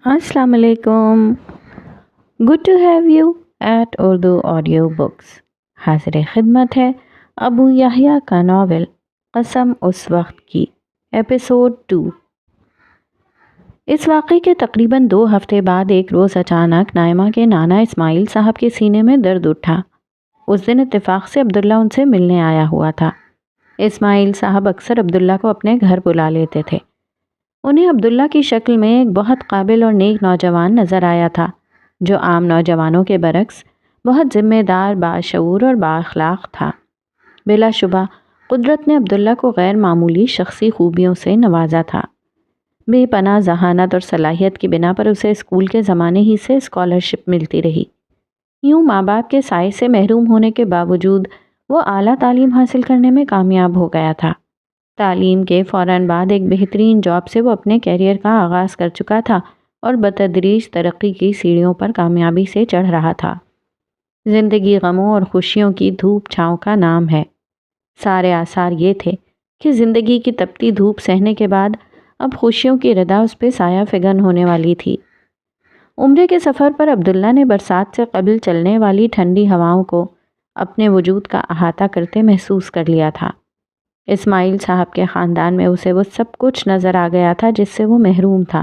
السلام علیکم. Good to have you at Urdu audio books. حاضر خدمت ہے ابو یحییٰ کا ناول قسم اس وقت کی ایپیسوڈ 2. اس واقعے کے تقریباً 2 ہفتے بعد ایک روز اچانک نائمہ کے نانا اسماعیل صاحب کے سینے میں درد اٹھا. اس دن اتفاق سے عبداللہ ان سے ملنے آیا ہوا تھا. اسماعیل صاحب اکثر عبداللہ کو اپنے گھر بلا لیتے تھے. انہیں عبداللہ کی شکل میں ایک بہت قابل اور نیک نوجوان نظر آیا تھا جو عام نوجوانوں کے برعکس بہت ذمہ دار، باشعور اور بااخلاق تھا. بلا شبہ قدرت نے عبداللہ کو غیر معمولی شخصی خوبیوں سے نوازا تھا. بے پناہ ذہانت اور صلاحیت کی بنا پر اسے اسکول کے زمانے ہی سے اسکالرشپ ملتی رہی. یوں ماں باپ کے سائے سے محروم ہونے کے باوجود وہ اعلیٰ تعلیم حاصل کرنے میں کامیاب ہو گیا تھا. تعلیم کے فوراً بعد ایک بہترین جاب سے وہ اپنے کیریئر کا آغاز کر چکا تھا اور بتدریج ترقی کی سیڑھیوں پر کامیابی سے چڑھ رہا تھا. زندگی غموں اور خوشیوں کی دھوپ چھاؤں کا نام ہے. سارے آثار یہ تھے کہ زندگی کی تپتی دھوپ سہنے کے بعد اب خوشیوں کی ردا اس پہ سایہ فگن ہونے والی تھی. عمرے کے سفر پر عبداللہ نے برسات سے قبل چلنے والی ٹھنڈی ہواؤں کو اپنے وجود کا احاطہ کرتے محسوس کر لیا تھا. اسماعیل صاحب کے خاندان میں اسے وہ سب کچھ نظر آ گیا تھا جس سے وہ محروم تھا.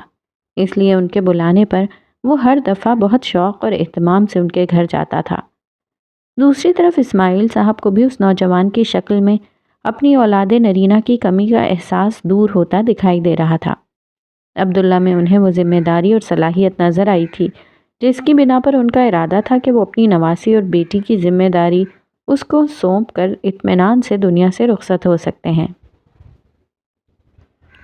اس لیے ان کے بلانے پر وہ ہر دفعہ بہت شوق اور اہتمام سے ان کے گھر جاتا تھا. دوسری طرف اسماعیل صاحب کو بھی اس نوجوان کی شکل میں اپنی اولاد نرینہ کی کمی کا احساس دور ہوتا دکھائی دے رہا تھا. عبداللہ میں انہیں وہ ذمہ داری اور صلاحیت نظر آئی تھی جس کی بنا پر ان کا ارادہ تھا کہ وہ اپنی نواسی اور بیٹی کی ذمہ داری اس کو سونپ کر اطمینان سے دنیا سے رخصت ہو سکتے ہیں.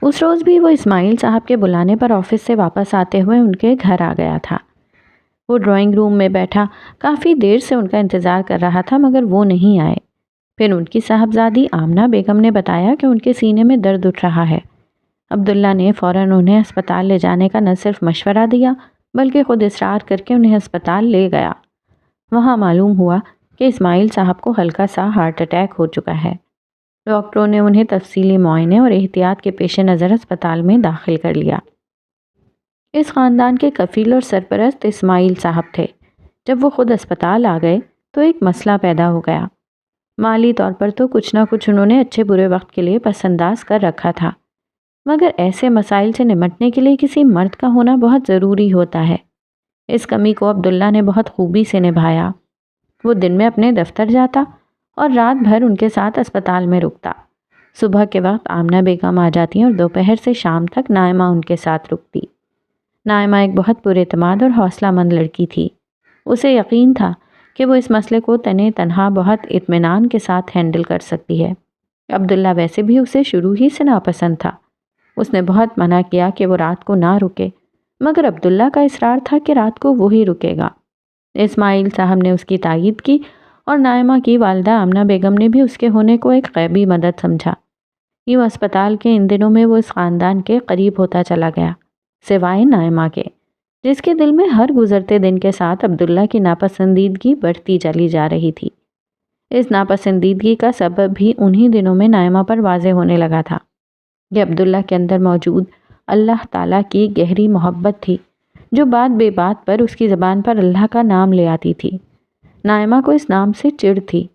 اس روز بھی وہ اسماعیل صاحب کے بلانے پر آفس سے واپس آتے ہوئے ان کے گھر آ گیا تھا. وہ ڈرائنگ روم میں بیٹھا کافی دیر سے ان کا انتظار کر رہا تھا مگر وہ نہیں آئے. پھر ان کی صاحبزادی آمنہ بیگم نے بتایا کہ ان کے سینے میں درد اٹھ رہا ہے. عبداللہ نے فوراً انہیں ہسپتال لے جانے کا نہ صرف مشورہ دیا بلکہ خود اصرار کر کے انہیں ہسپتال لے گیا. وہاں معلوم ہوا کہ اسماعیل صاحب کو ہلکا سا ہارٹ اٹیک ہو چکا ہے. ڈاکٹروں نے انہیں تفصیلی معائنے اور احتیاط کے پیش نظر اسپتال میں داخل کر لیا. اس خاندان کے کفیل اور سرپرست اسماعیل صاحب تھے. جب وہ خود اسپتال آ گئے تو ایک مسئلہ پیدا ہو گیا. مالی طور پر تو کچھ نہ کچھ انہوں نے اچھے برے وقت کے لیے پس انداز کر رکھا تھا مگر ایسے مسائل سے نمٹنے کے لیے کسی مرد کا ہونا بہت ضروری ہوتا ہے. اس کمی کو عبداللہ نے بہت خوبی سے نبھایا. وہ دن میں اپنے دفتر جاتا اور رات بھر ان کے ساتھ اسپتال میں رکتا. صبح کے وقت آمنہ بیگم آ جاتی اور دوپہر سے شام تک نائمہ ان کے ساتھ رکتی. نائمہ ایک بہت پر اعتماد اور حوصلہ مند لڑکی تھی. اسے یقین تھا کہ وہ اس مسئلے کو تنے تنہا بہت اطمینان کے ساتھ ہینڈل کر سکتی ہے. عبداللہ ویسے بھی اسے شروع ہی سے ناپسند تھا. اس نے بہت منع کیا کہ وہ رات کو نہ رکے مگر عبداللہ کا اصرار تھا کہ رات کو وہی رکے گا. اسماعیل صاحب نے اس کی تائید کی اور نائمہ کی والدہ آمنہ بیگم نے بھی اس کے ہونے کو ایک غیبی مدد سمجھا. یوں اسپتال کے ان دنوں میں وہ اس خاندان کے قریب ہوتا چلا گیا سوائے نائمہ کے جس کے دل میں ہر گزرتے دن کے ساتھ عبداللہ کی ناپسندیدگی بڑھتی چلی جا رہی تھی. اس ناپسندیدگی کا سبب بھی انہی دنوں میں نائمہ پر واضح ہونے لگا تھا. یہ عبداللہ کے اندر موجود اللہ تعالیٰ کی گہری محبت تھی جو بات بے بات پر اس کی زبان پر اللہ کا نام لے آتی تھی. نائمہ کو اس نام سے چڑ تھی.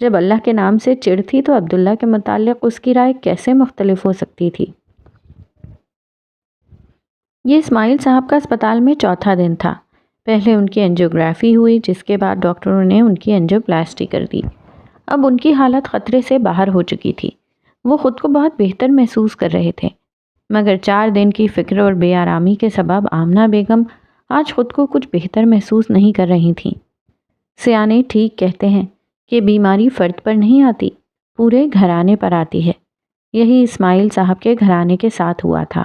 جب اللہ کے نام سے چڑ تھی تو عبداللہ کے متعلق اس کی رائے کیسے مختلف ہو سکتی تھی. یہ اسماعیل صاحب کا اسپتال میں چوتھا دن تھا. پہلے ان کی انجیوگرافی ہوئی جس کے بعد ڈاکٹروں نے ان کی انجیوپلاسٹی کر دی. اب ان کی حالت خطرے سے باہر ہو چکی تھی. وہ خود کو بہت بہتر محسوس کر رہے تھے مگر 4 دن کی فکر اور بے آرامی کے سبب آمنہ بیگم آج خود کو کچھ بہتر محسوس نہیں کر رہی تھیں. سیانے ٹھیک کہتے ہیں کہ بیماری فرد پر نہیں آتی پورے گھرانے پر آتی ہے. یہی اسماعیل صاحب کے گھرانے کے ساتھ ہوا تھا.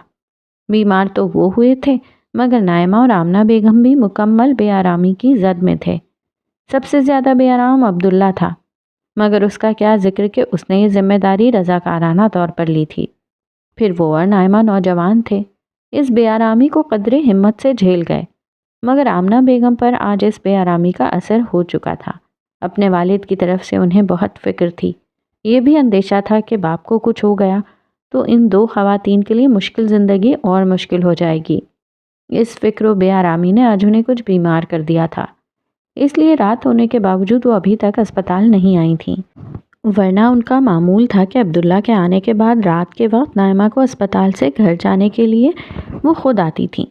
بیمار تو وہ ہوئے تھے مگر نائمہ اور آمنہ بیگم بھی مکمل بے آرامی کی زد میں تھے. سب سے زیادہ بے آرام عبداللہ تھا مگر اس کا کیا ذکر کہ اس نے یہ ذمہ داری رضاکارانہ طور پر لی تھی. پھر وہ اور نائمہ نوجوان تھے. اس بے آرامی کو قدرے ہمت سے جھیل گئے مگر آمنہ بیگم پر آج اس بے آرامی کا اثر ہو چکا تھا. اپنے والد کی طرف سے انہیں بہت فکر تھی. یہ بھی اندیشہ تھا کہ باپ کو کچھ ہو گیا تو ان 2 خواتین کے لیے مشکل زندگی اور مشکل ہو جائے گی. اس فکر و بے آرامی نے آج انہیں کچھ بیمار کر دیا تھا، اس لیے رات ہونے کے باوجود وہ ابھی تک اسپتال نہیں آئی تھیں، ورنہ ان کا معمول تھا کہ عبداللہ کے آنے کے بعد رات کے وقت نائمہ کو اسپتال سے گھر جانے کے لیے وہ خود آتی تھیں۔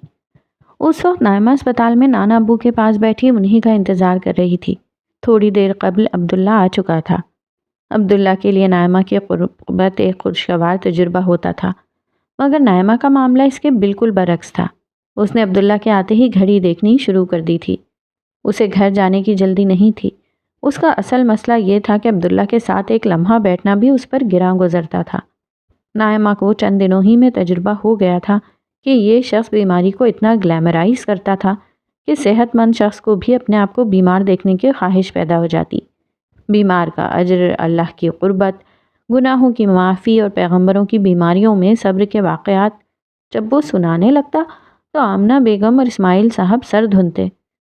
اس وقت نائمہ اسپتال میں نانا ابو کے پاس بیٹھی انہی کا انتظار کر رہی تھی۔ تھوڑی دیر قبل عبداللہ آ چکا تھا۔ عبداللہ کے لیے نائمہ کی قربت ایک خوشگوار تجربہ ہوتا تھا، مگر نائمہ کا معاملہ اس کے بالکل برعکس تھا۔ اس نے عبداللہ کے آتے ہی گھڑی دیکھنی شروع کر دی تھی۔ اسے گھر جانے کی جلدی نہیں تھی۔ اس کا اصل مسئلہ یہ تھا کہ عبداللہ کے ساتھ ایک لمحہ بیٹھنا بھی اس پر گراں گزرتا تھا۔ نائمہ کو چند دنوں ہی میں تجربہ ہو گیا تھا کہ یہ شخص بیماری کو اتنا گلیمرائز کرتا تھا کہ صحت مند شخص کو بھی اپنے آپ کو بیمار دیکھنے کی خواہش پیدا ہو جاتی۔ بیمار کا اجر، اللہ کی قربت، گناہوں کی معافی اور پیغمبروں کی بیماریوں میں صبر کے واقعات جب وہ سنانے لگتا تو آمنہ بیگم اور اسماعیل صاحب سر دھنتے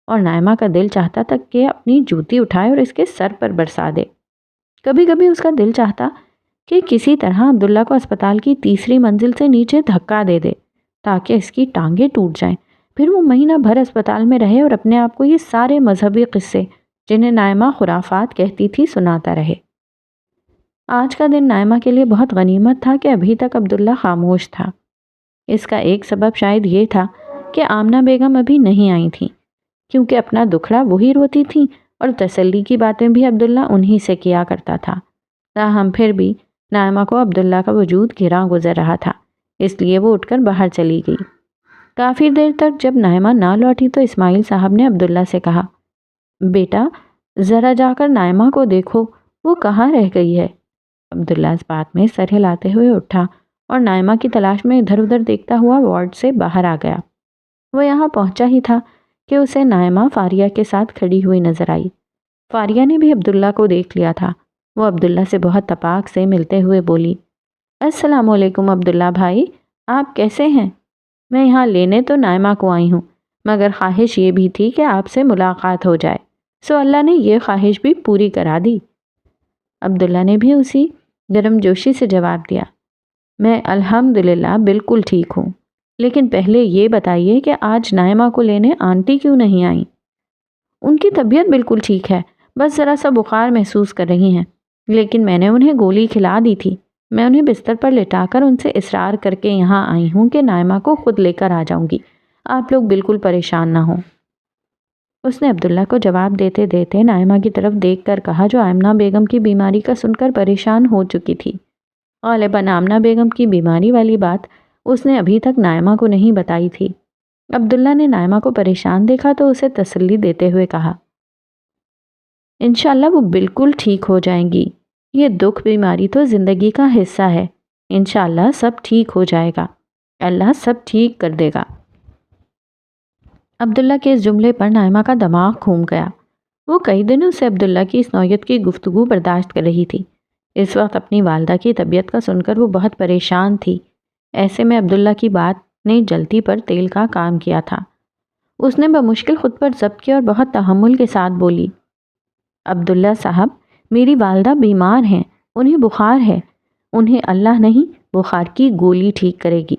اور نائمہ کا دل چاہتا تک کہ اپنی جوتی اٹھائے اور اس کے سر پر برسا دے۔ کبھی کبھی اس کا دل چاہتا کہ کسی طرح عبداللہ کو اسپتال کی تیسری منزل سے نیچے دھکا دے دے تاکہ اس کی ٹانگیں ٹوٹ جائیں، پھر وہ مہینہ بھر اسپتال میں رہے اور اپنے آپ کو یہ سارے مذہبی قصے جنہیں نائمہ خرافات کہتی تھی سناتا رہے۔ آج کا دن نائمہ کے لیے بہت غنیمت تھا کہ ابھی تک عبداللہ خاموش تھا۔ اس کا ایک سبب شاید یہ تھا کہ آمنہ بیگم ابھی نہیں آئی تھیں، کیونکہ اپنا دکھڑا وہی روتی تھیں اور تسلی کی باتیں بھی عبداللہ انہی سے کیا کرتا تھا۔ تاہم پھر بھی نائمہ کو عبداللہ کا وجود گھرا گزر رہا تھا، اس لیے وہ اٹھ کر باہر چلی گئی۔ کافی دیر تک جب نائمہ نہ لوٹی تو اسماعیل صاحب نے عبداللہ سے کہا، بیٹا ذرا جا کر نائمہ کو دیکھو، وہ کہاں رہ گئی ہے؟ عبداللہ اس بات میں سر ہلاتے ہوئے اٹھا اور نائمہ کی تلاش میں ادھر ادھر دیکھتا ہوا وارڈ سے باہر آ گیا۔ وہ یہاں پہنچا ہی تھا کہ اسے نائمہ فاریہ کے ساتھ کھڑی ہوئی نظر آئی۔ فاریہ نے بھی عبداللہ کو دیکھ لیا تھا۔ وہ عبداللہ سے بہت تپاک سے ملتے ہوئے بولی، السلام علیکم عبداللہ بھائی، آپ کیسے ہیں؟ میں یہاں لینے تو نائمہ کو آئی ہوں، مگر خواہش یہ بھی تھی کہ آپ سے ملاقات ہو جائے، سو اللہ نے یہ خواہش بھی پوری کرا دی۔ عبداللہ نے بھی اسی گرم جوشی سے جواب دیا، میں الحمدللہ بالکل ٹھیک ہوں، لیکن پہلے یہ بتائیے کہ آج نائمہ کو لینے آنٹی کیوں نہیں آئیں؟ ان کی طبیعت بالکل ٹھیک ہے، بس ذرا سا بخار محسوس کر رہی ہیں، لیکن میں نے انہیں گولی کھلا دی تھی۔ میں انہیں بستر پر لٹا کر ان سے اصرار کر کے یہاں آئی ہوں کہ نائمہ کو خود لے کر آ جاؤں گی، آپ لوگ بالکل پریشان نہ ہوں۔ اس نے عبداللہ کو جواب دیتے دیتے نائمہ کی طرف دیکھ کر کہا، جو آمنہ بیگم کی بیماری کا سن کر پریشان ہو چکی تھی۔ غالباً آمنہ بیگم کی بیماری والی بات اس نے ابھی تک نائمہ کو نہیں بتائی تھی۔ عبداللہ نے نائمہ کو پریشان دیکھا تو اسے تسلی دیتے ہوئے کہا، انشاءاللہ وہ بالکل ٹھیک ہو جائیں گی، یہ دکھ بیماری تو زندگی کا حصہ ہے، انشاءاللہ سب ٹھیک ہو جائے گا، اللہ سب ٹھیک کر دے گا۔ عبداللہ کے اس جملے پر نائمہ کا دماغ گھوم گیا۔ وہ کئی دنوں سے عبداللہ کی اس نوعیت کی گفتگو برداشت کر رہی تھی۔ اس وقت اپنی والدہ کی طبیعت کا سن کر وہ بہت پریشان تھی۔ ایسے میں عبداللہ کی بات نے جلتی پر تیل کا کام کیا تھا۔ اس نے بمشکل خود پر ضبط کیا اور بہت تحمل کے ساتھ بولی، عبداللہ صاحب، میری والدہ بیمار ہیں، انہیں بخار ہے، انہیں اللہ نہیں بخار کی گولی ٹھیک کرے گی۔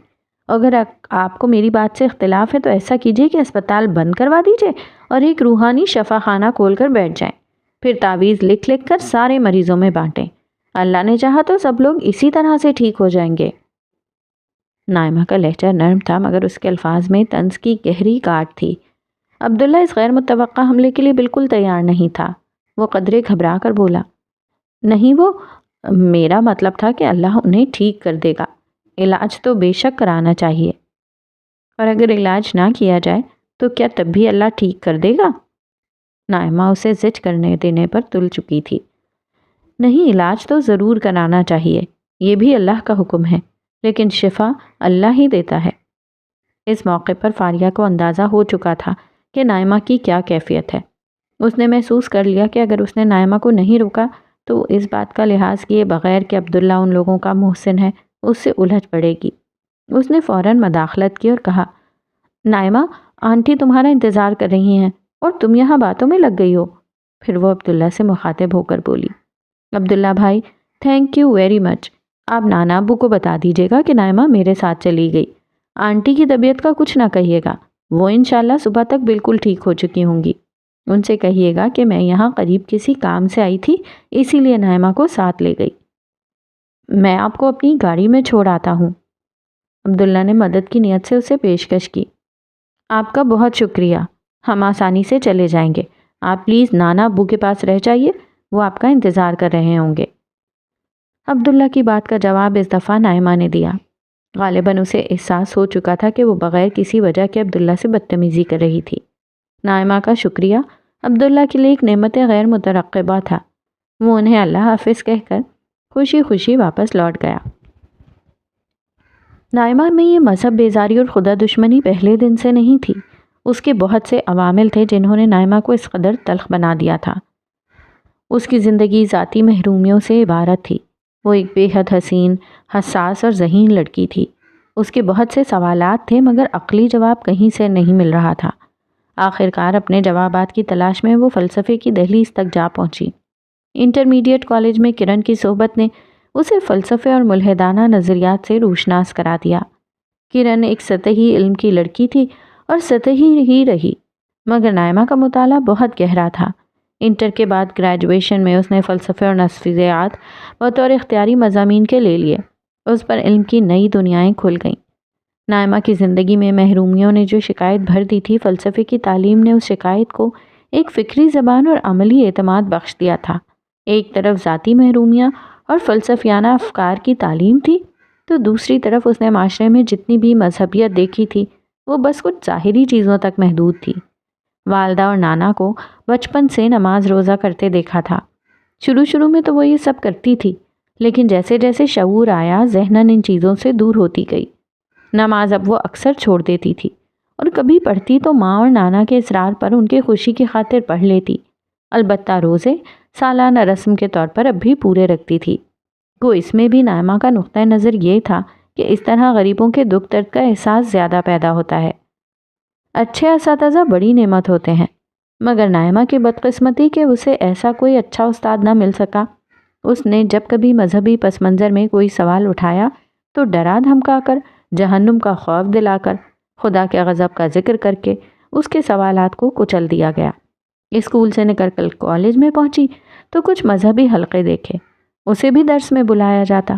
اگر آپ کو میری بات سے اختلاف ہے تو ایسا کیجیے کہ اسپتال بند کروا دیجیے اور ایک روحانی شفا خانہ کھول کر بیٹھ جائیں، پھر تعویذ لکھ لکھ کر سارے مریضوں میں بانٹیں، اللہ نے چاہا تو سب لوگ اسی طرح سے ٹھیک ہو جائیں گے۔ نائمہ کا لہجہ نرم تھا مگر اس کے الفاظ میں طنز کی گہری کاٹ تھی۔ عبداللہ اس غیر متوقع حملے کے لیے بالکل تیار نہیں تھا۔ وہ قدرے گھبرا کر بولا، نہیں، وہ میرا مطلب تھا کہ اللہ انہیں ٹھیک کر دے گا، علاج تو بے شک کرانا چاہیے، اور اگر علاج نہ کیا جائے تو کیا تب بھی اللہ ٹھیک کر دے گا؟ نائمہ اسے زج کرنے دینے پر تل چکی تھی۔ نہیں، علاج تو ضرور کرانا چاہیے، یہ بھی اللہ کا حکم ہے، لیکن شفا اللہ ہی دیتا ہے۔ اس موقع پر فاریہ کو اندازہ ہو چکا تھا کہ نائمہ کی کیا کیفیت ہے۔ اس نے محسوس کر لیا کہ اگر اس نے نائمہ کو نہیں روکا تو اس بات کا لحاظ کیے بغیر کہ عبداللہ ان لوگوں کا محسن ہے اس سے الجھ پڑے گی۔ اس نے فوراً مداخلت کی اور کہا، نائمہ، آنٹی تمہارا انتظار کر رہی ہیں اور تم یہاں باتوں میں لگ گئی ہو۔ پھر وہ عبداللہ سے مخاطب ہو کر بولی، عبداللہ بھائی، تھینک یو ویری مچ، آپ نانا ابو کو بتا دیجیے گا کہ نائمہ میرے ساتھ چلی گئی، آنٹی کی طبیعت کا کچھ نہ کہیے گا، وہ انشاءاللہ صبح تک بالکل ٹھیک ہو چکی ہوں گی۔ ان سے کہیے گا کہ میں یہاں قریب کسی کام سے آئی تھی، اسی لیے نائمہ کو ساتھ لے گئی۔ میں آپ کو اپنی گاڑی میں چھوڑ آتا ہوں۔ عبداللہ نے مدد کی نیت سے اسے پیشکش کی۔ آپ کا بہت شکریہ، ہم آسانی سے چلے جائیں گے۔ آپ پلیز نانا ابو کے پاس رہ جائیے، وہ آپ کا انتظار کر رہے ہوں گے۔ عبداللہ کی بات کا جواب اس دفعہ نائمہ نے دیا۔ غالباً اسے احساس ہو چکا تھا کہ وہ بغیر کسی وجہ کے عبداللہ سے بدتمیزی کر رہی تھی۔ نائمہ کا شکریہ عبداللہ کے لیے ایک نعمت غیر مترقبہ تھا۔ وہ انہیں اللہ حافظ کہہ کر خوشی خوشی واپس لوٹ گیا۔ نائمہ میں یہ مذہب بیزاری اور خدا دشمنی پہلے دن سے نہیں تھی۔ اس کے بہت سے عوامل تھے جنہوں نے نائمہ کو اس قدر تلخ بنا دیا تھا۔ اس کی زندگی ذاتی محرومیوں سے عبارت تھی۔ وہ ایک بے حد حسین، حساس اور ذہین لڑکی تھی۔ اس کے بہت سے سوالات تھے مگر عقلی جواب کہیں سے نہیں مل رہا تھا۔ آخرکار اپنے جوابات کی تلاش میں وہ فلسفے کی دہلیز تک جا پہنچی۔ انٹرمیڈیٹ کالج میں کرن کی صحبت نے اسے فلسفے اور ملحدانہ نظریات سے روشناس کرا دیا۔ کرن ایک سطحی علم کی لڑکی تھی اور سطحی ہی رہی، مگر نائمہ کا مطالعہ بہت گہرا تھا۔ انٹر کے بعد گریجویشن میں اس نے فلسفے اور نفسیات بطور اختیاری مضامین کے لے لیے۔ اس پر علم کی نئی دنیایں کھل گئیں۔ نائمہ کی زندگی میں محرومیوں نے جو شکایت بھر دی تھی، فلسفے کی تعلیم نے اس شکایت کو ایک فکری زبان اور عملی اعتماد بخش دیا تھا۔ ایک طرف ذاتی محرومیاں اور فلسفیانہ افکار کی تعلیم تھی، تو دوسری طرف اس نے معاشرے میں جتنی بھی مذہبیت دیکھی تھی وہ بس کچھ ظاہری چیزوں تک محدود تھی۔ والدہ اور نانا کو بچپن سے نماز روزہ کرتے دیکھا تھا۔ شروع میں تو وہ یہ سب کرتی تھی، لیکن جیسے جیسے شعور آیا ذہناً ان چیزوں سے دور ہوتی گئی۔ نماز اب وہ اکثر چھوڑ دیتی تھی، اور کبھی پڑھتی تو ماں اور نانا کے اصرار پر ان کے خوشی کی خاطر پڑھ لیتی۔ البتہ روزے سالانہ رسم کے طور پر اب بھی پورے رکھتی تھی۔ وہ اس میں بھی نائمہ کا نقطہ نظر یہ تھا کہ اس طرح غریبوں کے دکھ درد کا احساس زیادہ پیدا ہوتا ہے۔ اچھے اساتذہ بڑی نعمت ہوتے ہیں، مگر نائمہ کی بدقسمتی کہ اسے ایسا کوئی اچھا استاد نہ مل سکا۔ اس نے جب کبھی مذہبی پس منظر میں کوئی سوال اٹھایا تو ڈرا دھمکا کر، جہنم کا خوف دلا کر، خدا کے غضب کا ذکر کر کے اس کے سوالات کو کچل دیا گیا۔ اسکول سے نکل کر کالج میں پہنچی تو کچھ مذہبی حلقے دیکھے، اسے بھی درس میں بلایا جاتا۔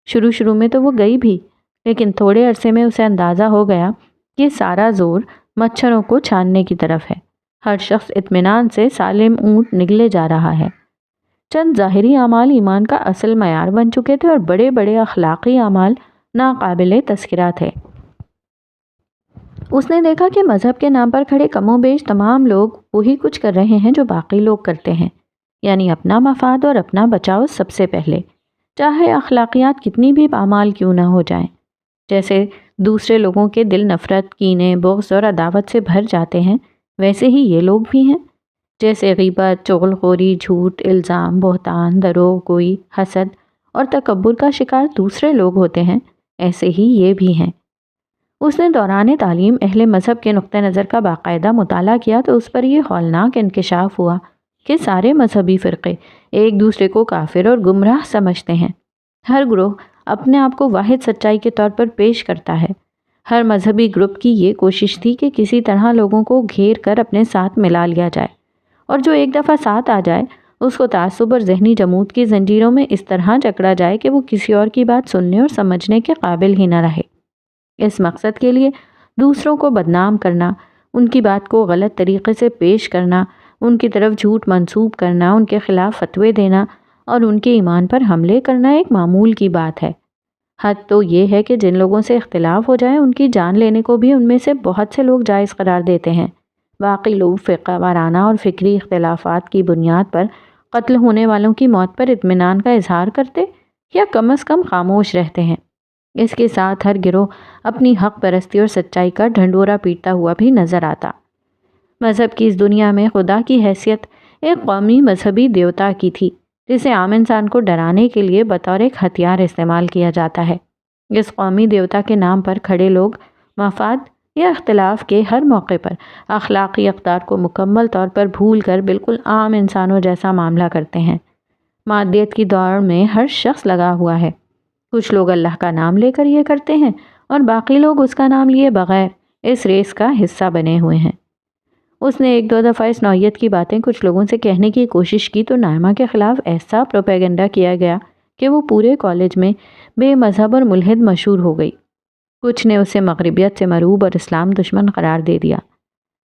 شروع میں تو وہ گئی بھی، لیکن تھوڑے عرصے میں اسے اندازہ ہو گیا کہ سارا زور مچھروں کو چھاننے کی طرف ہے۔ ہر شخص اطمینان سے سالم اونٹ نگلے جا رہا ہے۔ چند ظاہری اعمال ایمان کا اصل معیار بن چکے تھے اور بڑے بڑے اخلاقی اعمال ناقابل تذکرہ تھے۔ اس نے دیکھا کہ مذہب کے نام پر کھڑے کم و بیش تمام لوگ وہی کچھ کر رہے ہیں جو باقی لوگ کرتے ہیں، یعنی اپنا مفاد اور اپنا بچاؤ سب سے پہلے، چاہے اخلاقیات کتنی بھی پامال کیوں نہ ہو جائیں۔ جیسے دوسرے لوگوں کے دل نفرت، کینے، بغض اور عداوت سے بھر جاتے ہیں، ویسے ہی یہ لوگ بھی ہیں۔ جیسے غیبت، چغلخوری، جھوٹ، الزام، بہتان، دروغ گوئی، حسد اور تکبر کا شکار دوسرے لوگ ہوتے ہیں، ایسے ہی یہ بھی ہیں۔ اس نے دوران تعلیم اہل مذہب کے نقطہ نظر کا باقاعدہ مطالعہ کیا تو اس پر یہ ہولناک انکشاف ہوا کہ سارے مذہبی فرقے ایک دوسرے کو کافر اور گمراہ سمجھتے ہیں۔ ہر گروہ اپنے آپ کو واحد سچائی کے طور پر پیش کرتا ہے۔ ہر مذہبی گروپ کی یہ کوشش تھی کہ کسی طرح لوگوں کو گھیر کر اپنے ساتھ ملا لیا جائے، اور جو ایک دفعہ ساتھ آ جائے اس کو تعصب اور ذہنی جمود کی زنجیروں میں اس طرح جکڑا جائے کہ وہ کسی اور کی بات سننے اور سمجھنے کے قابل ہی نہ رہے۔ اس مقصد کے لیے دوسروں کو بدنام کرنا، ان کی بات کو غلط طریقے سے پیش کرنا، ان کی طرف جھوٹ منسوب کرنا، ان کے خلاف فتوے دینا اور ان کے ایمان پر حملے کرنا ایک معمول کی بات ہے۔ حد تو یہ ہے کہ جن لوگوں سے اختلاف ہو جائے ان کی جان لینے کو بھی ان میں سے بہت سے لوگ جائز قرار دیتے ہیں۔ باقی لوگ فرقہ وارانہ اور فکری اختلافات کی بنیاد پر قتل ہونے والوں کی موت پر اطمینان کا اظہار کرتے یا کم از کم خاموش رہتے ہیں۔ اس کے ساتھ ہر گروہ اپنی حق پرستی اور سچائی کا ڈھنڈورا پیٹتا ہوا بھی نظر آتا۔ مذہب کی اس دنیا میں خدا کی حیثیت ایک قومی مذہبی دیوتا کی تھی، جسے عام انسان کو ڈرانے کے لیے بطور ایک ہتھیار استعمال کیا جاتا ہے۔ اس قومی دیوتا کے نام پر کھڑے لوگ مفاد یا اختلاف کے ہر موقع پر اخلاقی اقدار کو مکمل طور پر بھول کر بالکل عام انسانوں جیسا معاملہ کرتے ہیں۔ مادیت کی دوڑ میں ہر شخص لگا ہوا ہے۔ کچھ لوگ اللہ کا نام لے کر یہ کرتے ہیں اور باقی لوگ اس کا نام لیے بغیر اس ریس کا حصہ بنے ہوئے ہیں۔ اس نے ایک دو دفعہ اس نوعیت کی باتیں کچھ لوگوں سے کہنے کی کوشش کی تو نائمہ کے خلاف ایسا پروپیگنڈا کیا گیا کہ وہ پورے کالج میں بے مذہب اور ملحد مشہور ہو گئی۔ کچھ نے اسے مغربیت سے مرعوب اور اسلام دشمن قرار دے دیا۔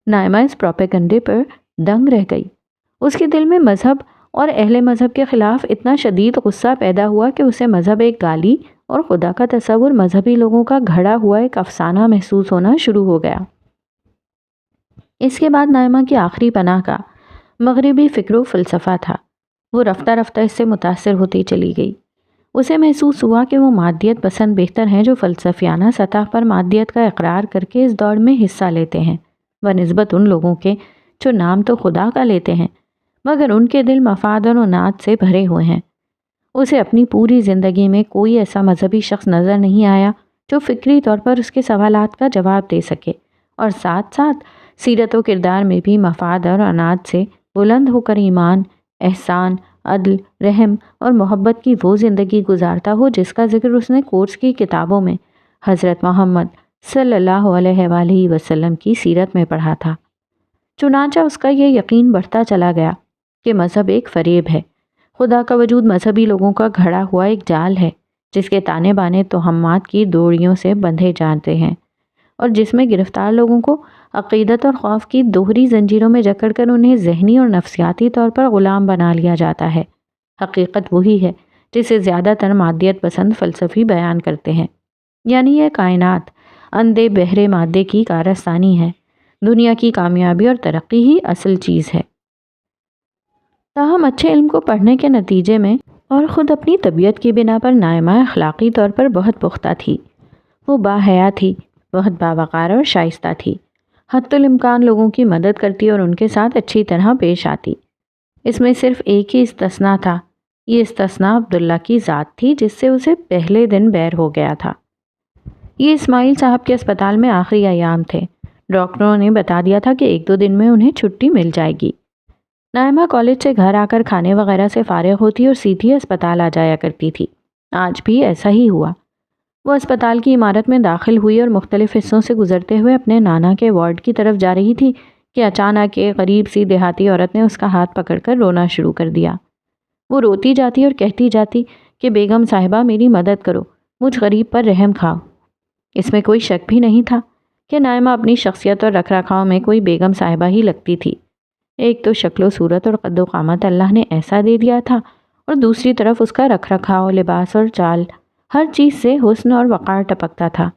نائمہ اس پروپیگنڈے پر دنگ رہ گئی۔ اس کے دل میں مذہب اور اہل مذہب کے خلاف اتنا شدید غصہ پیدا ہوا کہ اسے مذہب ایک گالی اور خدا کا تصور مذہبی لوگوں کا گھڑا ہوا ایک افسانہ محسوس ہونا شروع ہو گیا۔ اس کے بعد نائمہ کی آخری پناہ کا مغربی فکر و فلسفہ تھا۔ وہ رفتہ رفتہ اس سے متاثر ہوتی چلی گئی۔ اسے محسوس ہوا کہ وہ مادیت پسند بہتر ہیں جو فلسفیانہ سطح پر مادیت کا اقرار کر کے اس دوڑ میں حصہ لیتے ہیں بنسبت ان لوگوں کے جو نام تو خدا کا لیتے ہیں مگر ان کے دل مفاد اور عناد سے بھرے ہوئے ہیں۔ اسے اپنی پوری زندگی میں کوئی ایسا مذہبی شخص نظر نہیں آیا جو فکری طور پر اس کے سوالات کا جواب دے سکے اور ساتھ ساتھ سیرت و کردار میں بھی مفاد اور عناد سے بلند ہو کر ایمان، احسان، عدل، رحم اور محبت کی وہ زندگی گزارتا ہو جس کا ذکر اس نے کورس کی کتابوں میں حضرت محمد صلی اللہ علیہ وآلہ وسلم کی سیرت میں پڑھا تھا۔ چنانچہ اس کا یہ یقین بڑھتا چلا گیا کہ مذہب ایک فریب ہے، خدا کا وجود مذہبی لوگوں کا گھڑا ہوا ایک جال ہے جس کے تانے بانے توہمات کی دوڑیوں سے بندھے جاتے ہیں اور جس میں گرفتار لوگوں کو عقیدت اور خوف کی دوہری زنجیروں میں جکڑ کر انہیں ذہنی اور نفسیاتی طور پر غلام بنا لیا جاتا ہے۔ حقیقت وہی ہے جسے زیادہ تر مادیت پسند فلسفی بیان کرتے ہیں، یعنی یہ کائنات اندھے بہرے مادے کی کارستانی ہے، دنیا کی کامیابی اور ترقی ہی اصل چیز ہے۔ تاہم اچھے علم کو پڑھنے کے نتیجے میں اور خود اپنی طبیعت کی بنا پر نائمہ اخلاقی طور پر بہت پختہ تھی۔ وہ باحیا تھی، بہت باوقار اور شائستہ تھی، حتی الامکان لوگوں کی مدد کرتی اور ان کے ساتھ اچھی طرح پیش آتی۔ اس میں صرف ایک ہی استثناء تھا، یہ استثناء عبداللہ کی ذات تھی جس سے اسے پہلے دن بیر ہو گیا تھا۔ یہ اسماعیل صاحب کے اسپتال میں آخری ایام تھے۔ ڈاکٹروں نے بتا دیا تھا کہ ایک دو دن میں انہیں چھٹی مل جائے گی۔ نائمہ کالج سے گھر آ کر کھانے وغیرہ سے فارغ ہوتی اور سیدھی اسپتال آ جایا کرتی تھی۔ آج بھی ایسا ہی ہوا۔ وہ اسپتال کی عمارت میں داخل ہوئی اور مختلف حصوں سے گزرتے ہوئے اپنے نانا کے وارڈ کی طرف جا رہی تھی کہ اچانک ایک غریب سی دیہاتی عورت نے اس کا ہاتھ پکڑ کر رونا شروع کر دیا۔ وہ روتی جاتی اور کہتی جاتی کہ بیگم صاحبہ میری مدد کرو، مجھ غریب پر رحم کھاؤ۔ اس میں کوئی شک بھی نہیں تھا کہ نائمہ اپنی شخصیت اور رکھ رکھاؤ میں کوئی بیگم صاحبہ ہی لگتی تھی۔ ایک تو شکل و صورت اور قد و قامت اللہ نے ایسا دے دیا تھا اور دوسری طرف اس کا رکھ رکھاؤ، لباس اور چال، ہر چیز سے حسن اور وقار ٹپکتا تھا۔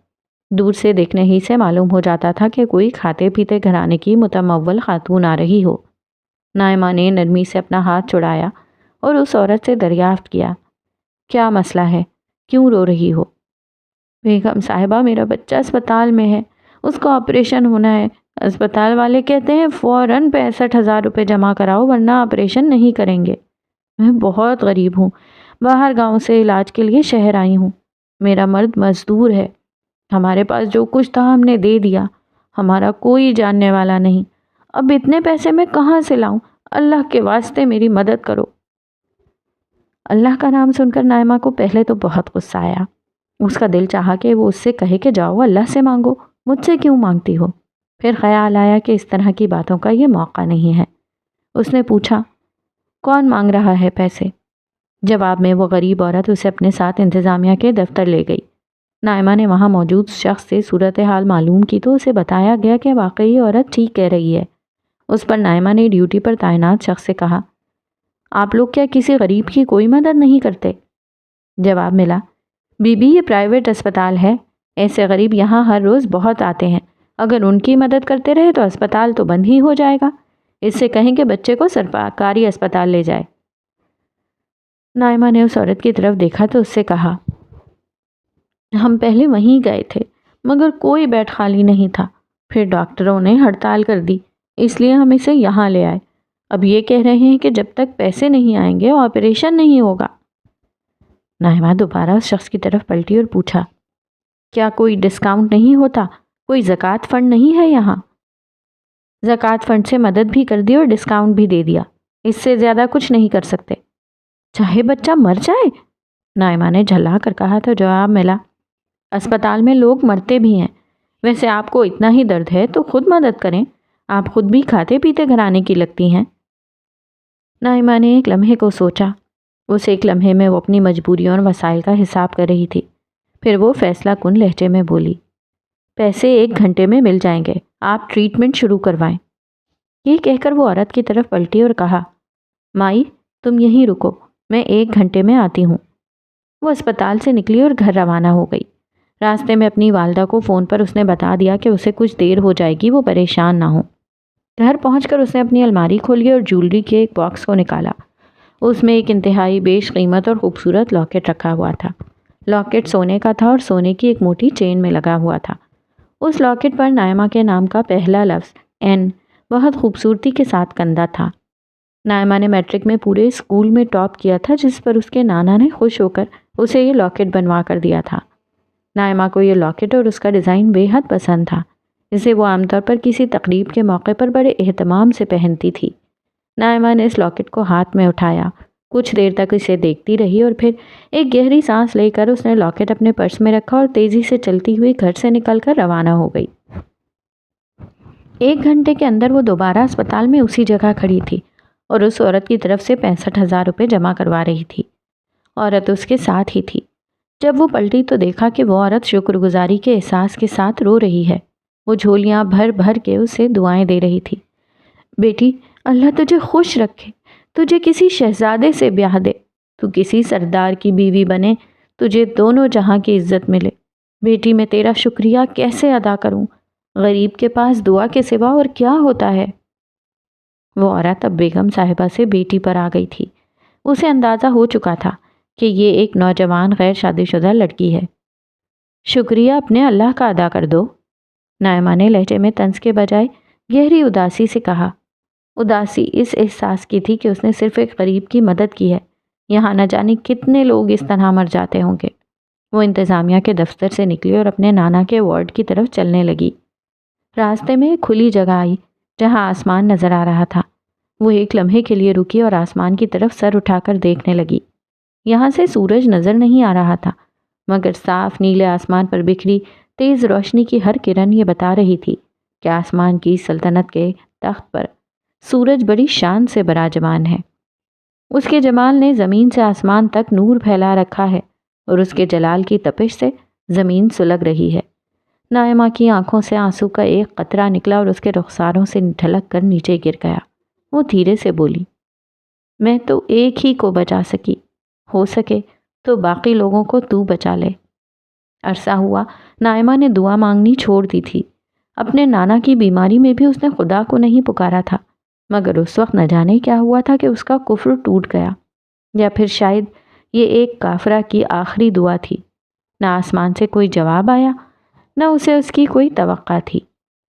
دور سے دیکھنے ہی سے معلوم ہو جاتا تھا کہ کوئی کھاتے پیتے گھرانے کی متمول خاتون آ رہی ہو۔ نائمہ نے نرمی سے اپنا ہاتھ چھڑایا اور اس عورت سے دریافت کیا، کیا مسئلہ ہے؟ کیوں رو رہی ہو؟ بیگم صاحبہ میرا بچہ اسپتال میں ہے، اس کو آپریشن ہونا ہے۔ اسپتال والے کہتے ہیں فوراً 65,000 روپے جمع کراؤ ورنہ آپریشن نہیں کریں گے۔ میں بہت غریب ہوں، باہر گاؤں سے علاج کے لیے شہر آئی ہوں۔ میرا مرد مزدور ہے، ہمارے پاس جو کچھ تھا ہم نے دے دیا، ہمارا کوئی جاننے والا نہیں، اب اتنے پیسے میں کہاں سے لاؤں؟ اللہ کے واسطے میری مدد کرو۔ اللہ کا نام سن کر نائمہ کو پہلے تو بہت غصہ آیا۔ اس کا دل چاہا کہ وہ اس سے کہے کہ جاؤ اللہ سے مانگو، مجھ سے کیوں مانگتی ہو؟ پھر خیال آیا کہ اس طرح کی باتوں کا یہ موقع نہیں ہے۔ اس نے پوچھا، کون مانگ رہا ہے پیسے؟ جواب میں وہ غریب عورت اسے اپنے ساتھ انتظامیہ کے دفتر لے گئی۔ نائمہ نے وہاں موجود شخص سے صورتحال معلوم کی تو اسے بتایا گیا کہ واقعی عورت ٹھیک کہہ رہی ہے۔ اس پر نائمہ نے ڈیوٹی پر تعینات شخص سے کہا، آپ لوگ کیا کسی غریب کی کوئی مدد نہیں کرتے؟ جواب ملا، بی بی یہ پرائیویٹ اسپتال ہے، ایسے غریب یہاں ہر روز بہت آتے ہیں، اگر ان کی مدد کرتے رہے تو اسپتال تو بند ہی ہو جائے گا، اس سے کہیں کہ بچے کو سرکاری اسپتال لے جائے۔ نائمہ نے اس عورت کی طرف دیکھا تو اس سے کہا، ہم پہلے وہیں گئے تھے مگر کوئی بیڈ خالی نہیں تھا، پھر ڈاکٹروں نے ہڑتال کر دی، اس لیے ہم اسے یہاں لے آئے۔ اب یہ کہہ رہے ہیں کہ جب تک پیسے نہیں آئیں گے آپریشن نہیں ہوگا۔ نائمہ دوبارہ اس شخص کی طرف پلٹی اور پوچھا، کیا کوئی ڈسکاؤنٹ نہیں ہوتا؟ کوئی زکوٰۃ فنڈ نہیں ہے یہاں؟ زکوٰۃ فنڈ سے مدد بھی کر دی اور ڈسکاؤنٹ بھی دے دیا، اس سے زیادہ کچھ نہیں کر سکتے، چاہے بچہ مر جائے؟ نائمہ نے جھلا کر کہا تو جواب ملا، اسپتال میں لوگ مرتے بھی ہیں، ویسے آپ کو اتنا ہی درد ہے تو خود مدد کریں، آپ خود بھی کھاتے پیتے گھرانے کی لگتی ہیں۔ نائمہ نے ایک لمحے کو سوچا۔ اس ایک لمحے میں وہ اپنی مجبوریوں اور وسائل کا حساب کر رہی تھی۔ پھر وہ فیصلہ کن لہجے میں بولی، پیسے 1 گھنٹے میں مل جائیں گے، آپ ٹریٹمنٹ شروع کروائیں۔ یہ کہہ کر وہ عورت کی طرف پلٹی اور کہا، مائی تم یہیں رکو، میں 1 گھنٹے میں آتی ہوں۔ وہ اسپتال سے نکلی اور گھر روانہ ہو گئی۔ راستے میں اپنی والدہ کو فون پر اس نے بتا دیا کہ اسے کچھ دیر ہو جائے گی، وہ پریشان نہ ہوں۔ گھر پہنچ کر اس نے اپنی الماری کھولی اور جیولری کے ایک باکس کو نکالا۔ اس میں ایک انتہائی بیش قیمت اور خوبصورت لاکٹ رکھا ہوا تھا۔ لاکٹ سونے کا تھا اور سونے کی ایک موٹی چین میں لگا ہوا تھا۔ اس لاکٹ پر نائمہ کے نام کا پہلا لفظ این بہت خوبصورتی کے ساتھ کندہ تھا۔ نائمہ نے میٹرک میں پورے اسکول میں ٹاپ کیا تھا، جس پر اس کے نانا نے خوش ہو کر اسے یہ لاکٹ بنوا کر دیا تھا۔ نائمہ کو یہ لاکٹ اور اس کا ڈیزائن بے حد پسند تھا، اسے وہ عام طور پر کسی تقریب کے موقع پر بڑے اہتمام سے پہنتی تھی۔ نائمہ نے اس لاکٹ کو ہاتھ میں اٹھایا، کچھ دیر تک اسے دیکھتی رہی اور پھر ایک گہری سانس لے کر اس نے لاکٹ اپنے پرس میں رکھا اور تیزی سے چلتی ہوئی گھر سے نکل کر روانہ ہو گئی۔ 1 گھنٹے کے اندر وہ دوبارہ اسپتال میں اسی جگہ کھڑی تھی اور اس عورت کی طرف سے 65,000 روپے جمع کروا رہی تھی۔ عورت اس کے ساتھ ہی تھی۔ جب وہ پلٹی تو دیکھا کہ وہ عورت شکر گزاری کے احساس کے ساتھ رو رہی ہے۔ وہ جھولیاں بھر بھر کے اسے دعائیں دے رہی تھی۔ بیٹی، اللہ تجھے خوش رکھے، تجھے کسی شہزادے سے بیاہ دے، تو کسی سردار کی بیوی بنے، تجھے دونوں جہاں کی عزت ملے۔ بیٹی میں تیرا شکریہ کیسے ادا کروں؟ غریب کے پاس دعا کے سوا اور کیا ہوتا ہے؟ وہ عورت اب بیگم صاحبہ سے بیٹی پر آ گئی تھی۔ اسے اندازہ ہو چکا تھا کہ یہ ایک نوجوان غیر شادی شدہ لڑکی ہے۔ شکریہ اپنے اللہ کا ادا کر دو، نائمہ نے لہجے میں طنز کے بجائے گہری اداسی سے کہا۔ اداسی اس احساس کی تھی کہ اس نے صرف ایک غریب کی مدد کی ہے، یہاں نہ جانے کتنے لوگ اس طرح مر جاتے ہوں گے۔ وہ انتظامیہ کے دفتر سے نکلی اور اپنے نانا کے وارڈ کی طرف چلنے لگی۔ راستے میں ایک کھلی جگہ آئی جہاں آسمان نظر آ رہا تھا۔ وہ ایک لمحے کے لیے رکی اور آسمان کی طرف سر اٹھا کر دیکھنے لگی۔ یہاں سے سورج نظر نہیں آ رہا تھا، مگر صاف نیلے آسمان پر بکھری تیز روشنی کی ہر کرن یہ بتا رہی تھی کہ آسمان کی سلطنت کے تخت پر سورج بڑی شان سے براجمان ہے۔ اس کے جمال نے زمین سے آسمان تک نور پھیلا رکھا ہے اور اس کے جلال کی تپش سے زمین سلگ رہی ہے۔ نائمہ کی آنکھوں سے آنسو کا ایک قطرہ نکلا اور اس کے رخساروں سے ڈھلک کر نیچے گر گیا۔ وہ دھیرے سے بولی، میں تو ایک ہی کو بچا سکی، ہو سکے تو باقی لوگوں کو تو بچا لے۔ عرصہ ہوا نائمہ نے دعا مانگنی چھوڑ دی تھی۔ اپنے نانا کی بیماری میں بھی اس نے خدا کو نہیں پکارا تھا، مگر اس وقت نہ جانے کیا ہوا تھا کہ اس کا کفر ٹوٹ گیا، یا پھر شاید یہ ایک کافرہ کی آخری دعا تھی۔ نہ آسمان سے کوئی جواب آیا، نہ اسے اس کی کوئی توقع تھی۔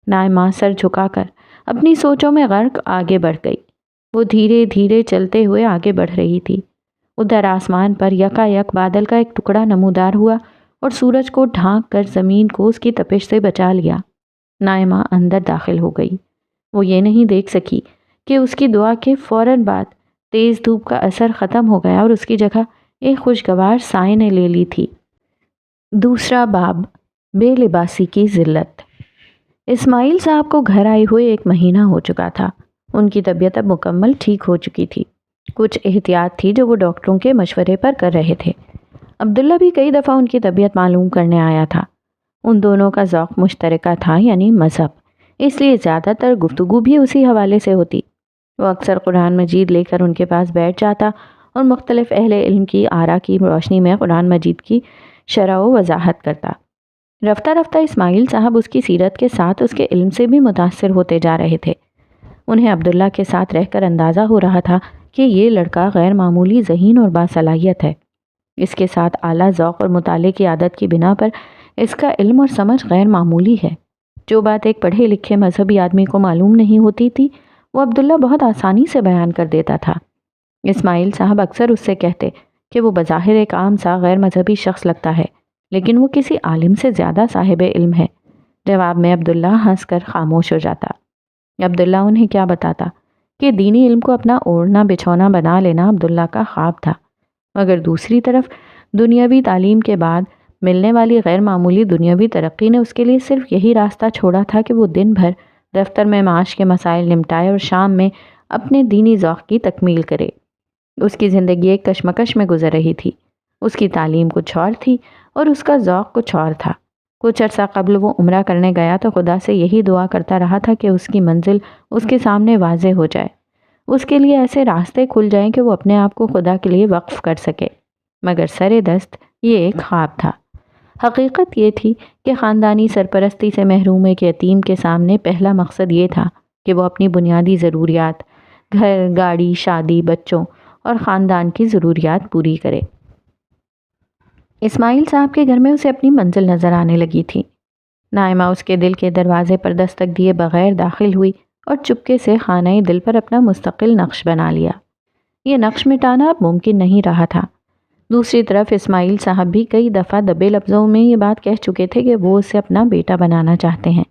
نائمہ سر جھکا کر اپنی سوچوں میں غرق آگے بڑھ گئی۔ وہ دھیرے دھیرے چلتے ہوئے آگے بڑھ رہی تھی۔ ادھر آسمان پر یکا یک بادل کا ایک ٹکڑا نمودار ہوا اور سورج کو ڈھانک کر زمین کو اس کی تپش سے بچا لیا۔ نائمہ اندر داخل ہو گئی۔ وہ یہ نہیں دیکھ سکی کہ اس کی دعا کے فوراً بعد تیز دھوپ کا اثر ختم ہو گیا اور اس کی جگہ ایک خوشگوار سائے نے لے لی تھی۔ دوسرا باب، بے لباسی کی ذلت۔ اسماعیل صاحب کو گھر آئے ہوئے 1 مہینہ ہو چکا تھا۔ ان کی طبیعت اب مکمل ٹھیک ہو چکی تھی۔ کچھ احتیاط تھی جو وہ ڈاکٹروں کے مشورے پر کر رہے تھے۔ عبداللہ بھی کئی دفعہ ان کی طبیعت معلوم کرنے آیا تھا۔ ان دونوں کا ذوق مشترکہ تھا، یعنی مذہب، اس لیے زیادہ تر گفتگو بھی اسی حوالے سے ہوتی۔ وہ اکثر قرآن مجید لے کر ان کے پاس بیٹھ جاتا اور مختلف اہل علم کی آراء کی روشنی میں قرآن مجید کی شرح و وضاحت کرتا۔ رفتہ رفتہ اسماعیل صاحب اس کی سیرت کے ساتھ اس کے علم سے بھی متاثر ہوتے جا رہے تھے۔ انہیں عبداللہ کے ساتھ رہ کر اندازہ ہو رہا تھا کہ یہ لڑکا غیر معمولی ذہین اور باصلاحیت ہے۔ اس کے ساتھ اعلیٰ ذوق اور مطالعے کی عادت کی بنا پر اس کا علم اور سمجھ غیر معمولی ہے۔ جو بات ایک پڑھے لکھے مذہبی آدمی کو معلوم نہیں ہوتی تھی، وہ عبداللہ بہت آسانی سے بیان کر دیتا تھا۔ اسماعیل صاحب اکثر اس سے کہتے کہ وہ بظاہر ایک عام سا غیر مذہبی شخص لگتا ہے، لیکن وہ کسی عالم سے زیادہ صاحب علم ہے۔ جواب میں عبداللہ ہنس کر خاموش ہو جاتا۔ عبداللہ انہیں کیا بتاتا کہ دینی علم کو اپنا اوڑھنا بچھونا بنا لینا عبداللہ کا خواب تھا، مگر دوسری طرف دنیاوی تعلیم کے بعد ملنے والی غیر معمولی دنیاوی ترقی نے اس کے لیے صرف یہی راستہ چھوڑا تھا کہ وہ دن بھر دفتر میں معاش کے مسائل نمٹائے اور شام میں اپنے دینی ذوق کی تکمیل کرے۔ اس کی زندگی ایک کشمکش میں گزر رہی تھی۔ اس کی تعلیم کچھ اور تھی اور اس کا ذوق کچھ اور تھا۔ کچھ عرصہ قبل وہ عمرہ کرنے گیا تو خدا سے یہی دعا کرتا رہا تھا کہ اس کی منزل اس کے سامنے واضح ہو جائے، اس کے لیے ایسے راستے کھل جائیں کہ وہ اپنے آپ کو خدا کے لیے وقف کر سکے۔ مگر سر دست یہ ایک خواب تھا۔ حقیقت یہ تھی کہ خاندانی سرپرستی سے محروم ایک یتیم کے سامنے پہلا مقصد یہ تھا کہ وہ اپنی بنیادی ضروریات، گھر، گاڑی، شادی، بچوں اور خاندان کی ضروریات پوری کرے۔ اسماعیل صاحب کے گھر میں اسے اپنی منزل نظر آنے لگی تھی۔ نائمہ اس کے دل کے دروازے پر دستک دیے بغیر داخل ہوئی اور چپکے سے خانہ دل پر اپنا مستقل نقش بنا لیا۔ یہ نقش مٹانا اب ممکن نہیں رہا تھا۔ دوسری طرف اسماعیل صاحب بھی کئی دفعہ دبے لفظوں میں یہ بات کہہ چکے تھے کہ وہ اسے اپنا بیٹا بنانا چاہتے ہیں۔